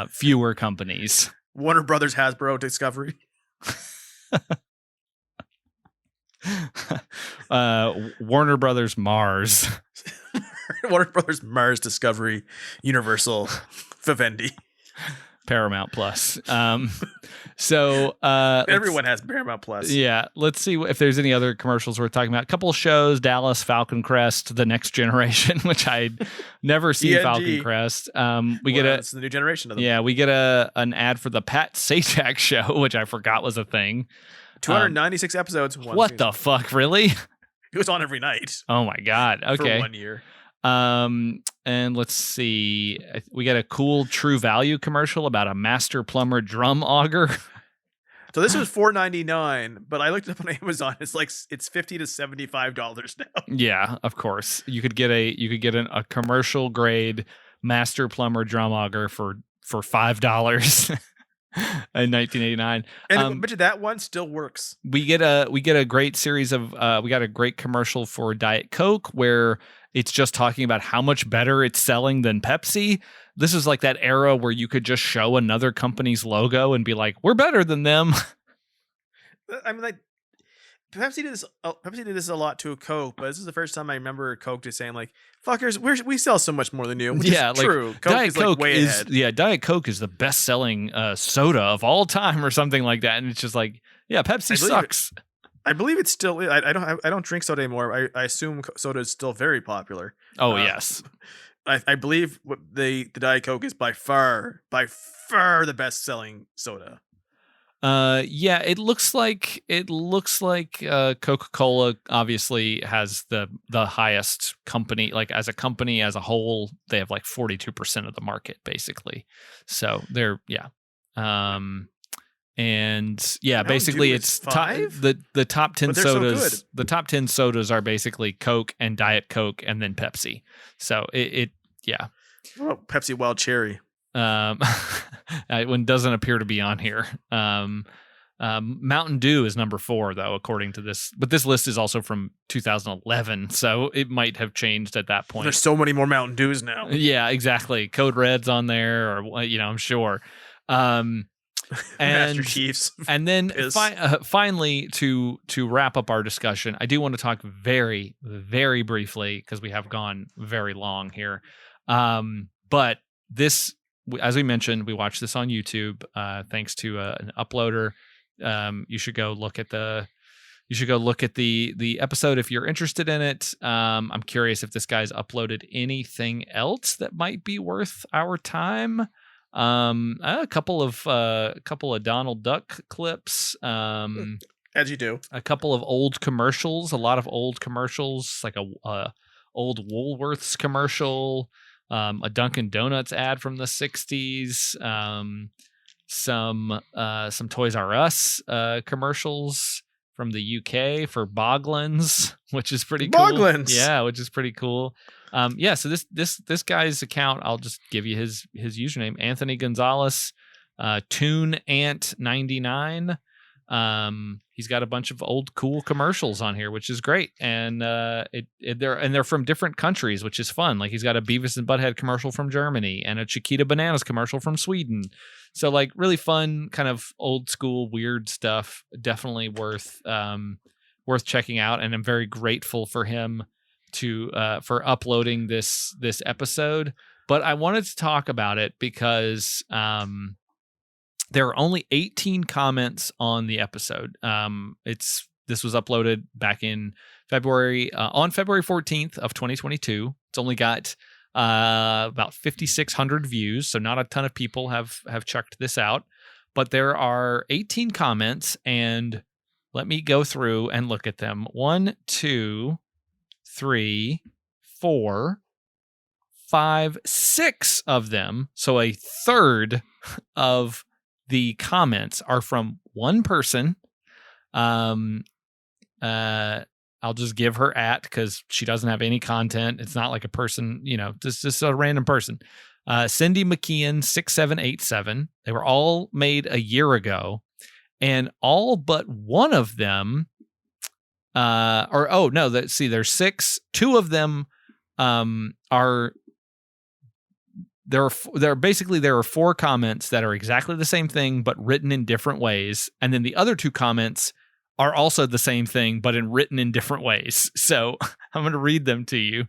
fewer companies. Warner Brothers, Hasbro, Discovery. Warner Brothers, Mars. Warner Brothers, Mars, Discovery, Universal, Vivendi. Paramount Plus. So everyone has Paramount Plus. Yeah, let's see if there's any other commercials worth talking about. A couple of shows: Dallas, Falcon Crest, The Next Generation, which I'd never seen. Falcon Crest. It's the new generation of them. Yeah, we get an ad for the Pat Sajak show, which I forgot was a thing. 296 episodes. What the fuck? Really? It was on every night. Oh my god. Okay. For 1 year. And let's see. We got a cool True Value commercial about a master plumber drum auger. So this was $4.99, but I looked it up on Amazon. It's like it's $50 to $75 now. Yeah, of course. You could get a commercial grade master plumber drum auger for $5 in 1989. And but that one still works. We get a great series of we got a great commercial for Diet Coke where it's just talking about how much better it's selling than Pepsi. This is like that era where you could just show another company's logo and be like, we're better than them. I mean, like Pepsi did this a lot to Coke, but this is the first time I remember Coke just saying like, "Fuckers, we sell so much more than you." Which is true. Coke Diet is like Coke way ahead. Yeah, Diet Coke is the best selling soda of all time, or something like that. And it's just like, yeah, Pepsi sucks. I believe it's still. I don't drink soda anymore. I assume soda is still very popular. Oh yes. I believe the Diet Coke is by far the best selling soda. Yeah, it looks like Coca-Cola obviously has the highest company, like as a company as a whole, they have like 42% of the market basically. So they're and yeah, basically it's the top 10 sodas. So the top 10 sodas are basically Coke and Diet Coke and then Pepsi. So it What about Pepsi Wild Cherry? One doesn't appear to be on here. Mountain Dew is number 4 though, according to this, but this list is also from 2011, so it might have changed at that point. There's so many more Mountain Dews now. Yeah, exactly. Code Red's on there, or I'm sure. And Master Chiefs. And then finally, to wrap up our discussion, I do want to talk very, very briefly because we have gone very long here. But this, as we mentioned, we watched this on YouTube, thanks to an uploader. You should go look at the episode if you're interested in it. I'm curious if this guy's uploaded anything else that might be worth our time. A couple of Donald Duck clips. As you do. A couple of old commercials, a lot of old commercials, like a old Woolworths commercial. A Dunkin' Donuts ad from the 60s, some Toys R Us commercials from the UK for Boglins, which is pretty cool. Boglins, yeah, which is pretty cool. So this guy's account, I'll just give you his username, Anthony Gonzalez, Toon Ant 99. He's got a bunch of old cool commercials on here, which is great, and they're from different countries, which is fun. Like he's got a Beavis and Butthead commercial from Germany and a Chiquita Bananas commercial from Sweden. So like really fun, kind of old school weird stuff. Definitely worth checking out, and I'm very grateful for him for uploading this episode. But I wanted to talk about it because there are only 18 comments on the episode. This was uploaded back in February, on February 14th of 2022. It's only got about 5,600 views, so not a ton of people have checked this out. But there are 18 comments, and let me go through and look at them. 1, 2, 3, 4, 5, 6 of them. So a third of the comments are from one person. I'll just give her @ because she doesn't have any content. It's not like a person, just a random person. Cindy McKeon 6787. They were all made a year ago, and all but one of them, there's 6. 2 of them are. There are 4 comments that are exactly the same thing, but written in different ways. And then the other 2 comments are also the same thing, but written in different ways. So I'm going to read them to you.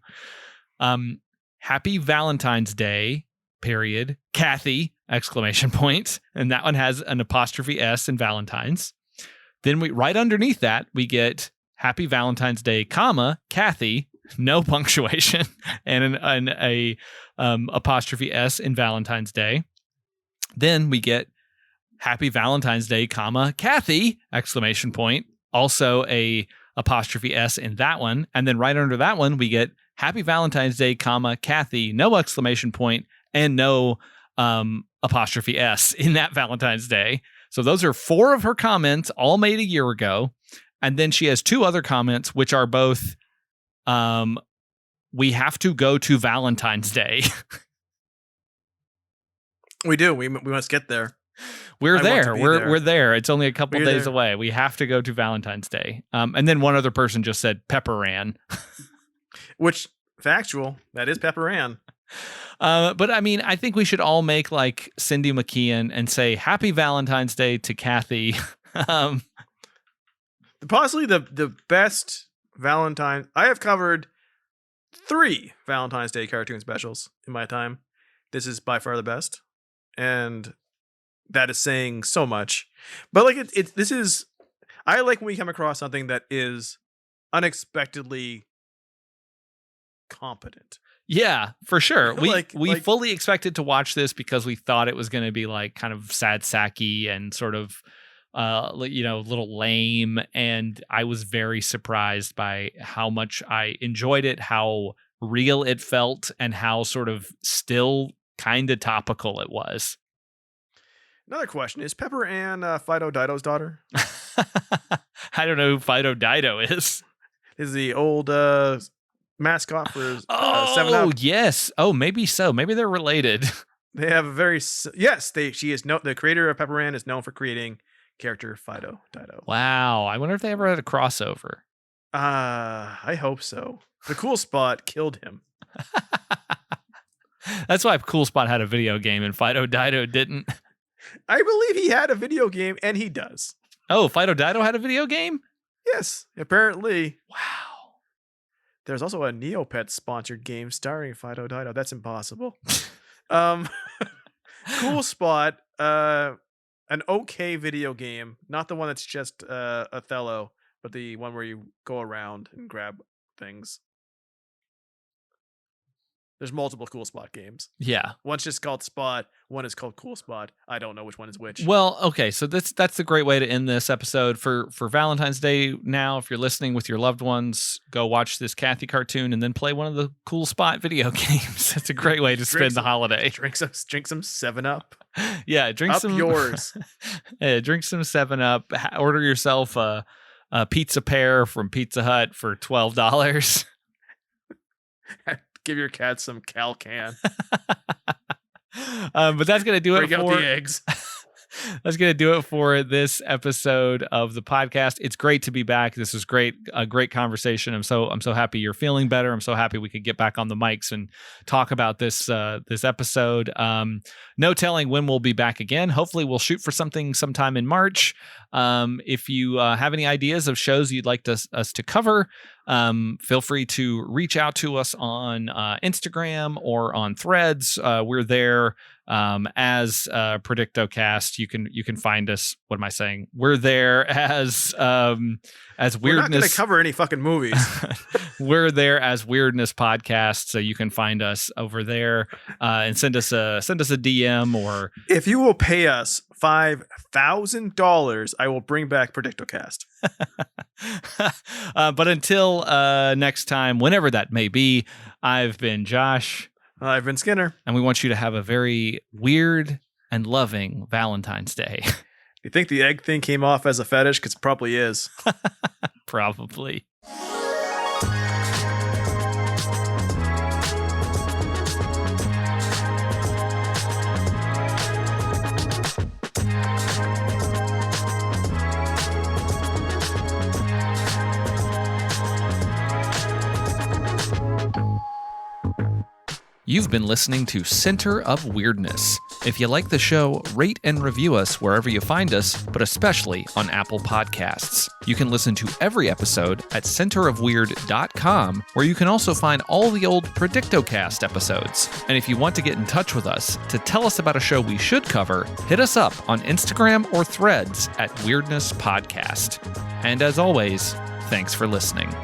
Happy Valentine's Day, period. Cathy, ! And that one has an apostrophe S in Valentine's. Then right underneath that, we get Happy Valentine's Day, Cathy, no punctuation, and a apostrophe S in Valentine's Day. Then we get Happy Valentine's Day, Cathy, ! Also a apostrophe S in that one. And then right under that one, we get Happy Valentine's Day, Cathy, no exclamation point, and no apostrophe S in that Valentine's Day. So those are 4 of her comments, all made a year ago. And then she has 2 other comments, which are both, we have to go to Valentine's Day. We do. We must get there. We're there. We're there. It's only a couple days away. We have to go to Valentine's Day. And then one other person just said Pepper Ann. Which, factual, that is Pepper Ann. But I mean, I think we should all make like Cindy McKeon and say Happy Valentine's Day to Cathy. Possibly the best Valentine. I have covered 3 Valentine's Day cartoon specials in my time. This is by far the best. And that is saying so much. But like this is, I like when we come across something that is unexpectedly competent. Yeah, for sure. We like, fully expected to watch this because we thought it was going to be like kind of sad sacky and sort of a little lame, and I was very surprised by how much I enjoyed it, how real it felt, and how sort of still kind of topical it was. Another question, is Pepper Ann Fido Dido's daughter? I don't know who Fido Dido is. Is the old mascot for 7-Up. Oh, yes. Oh, maybe so. Maybe they're related. They have a very the creator of Pepper Ann is known for creating character Fido Dido. Wow. I wonder if they ever had a crossover. I hope so. The Cool Spot killed him. That's why Cool Spot had a video game and Fido Dido didn't. I believe he had a video game, and he does. Oh, Fido Dido had a video game? Yes, apparently. Wow. There's also a Neopets sponsored game starring Fido Dido. That's impossible. Cool Spot, an okay video game, not the one that's just Othello, but the one where you go around and grab things. There's multiple Cool Spot games. Yeah. One's just called Spot. One is called Cool Spot. I don't know which one is which. Well, okay. So that's a great way to end this episode for Valentine's Day. Now, if you're listening with your loved ones, go watch this Cathy cartoon and then play one of the Cool Spot video games. That's a great way to spend the holiday. Drink some 7-Up. Yeah. Drink some yours. Yeah, drink some 7-Up. Order yourself a pizza pair from Pizza Hut for $12. Give your cat some Cal-Can. But that's going to do it Bring out the eggs. That's going to do it for this episode of the podcast. It's great to be back. This is great, a great conversation. I'm so happy you're feeling better. I'm so happy we could get back on the mics and talk about this episode. No telling when we'll be back again. Hopefully we'll shoot for something sometime in March. If you have any ideas of shows you'd like us to cover, feel free to reach out to us on Instagram or on Threads. We're there as PredictoCast. You can find us. What am I saying? We're there as weirdness. We're not going to cover any fucking movies. We're there as Weirdness Podcast, so you can find us over there and send us a DM, or if you will pay us $5,000, I will bring back PredictoCast. But until next time, whenever that may be, I've been Josh. I've been Skinner. And we want you to have a very weird and loving Valentine's Day. You think the egg thing came off as a fetish? Because it probably is. Probably. You've been listening to Center of Weirdness. If you like the show, rate and review us wherever you find us, but especially on Apple Podcasts. You can listen to every episode at centerofweird.com, where you can also find all the old PredictoCast episodes. And if you want to get in touch with us to tell us about a show we should cover, hit us up on Instagram or Threads at Weirdness Podcast. And as always, thanks for listening.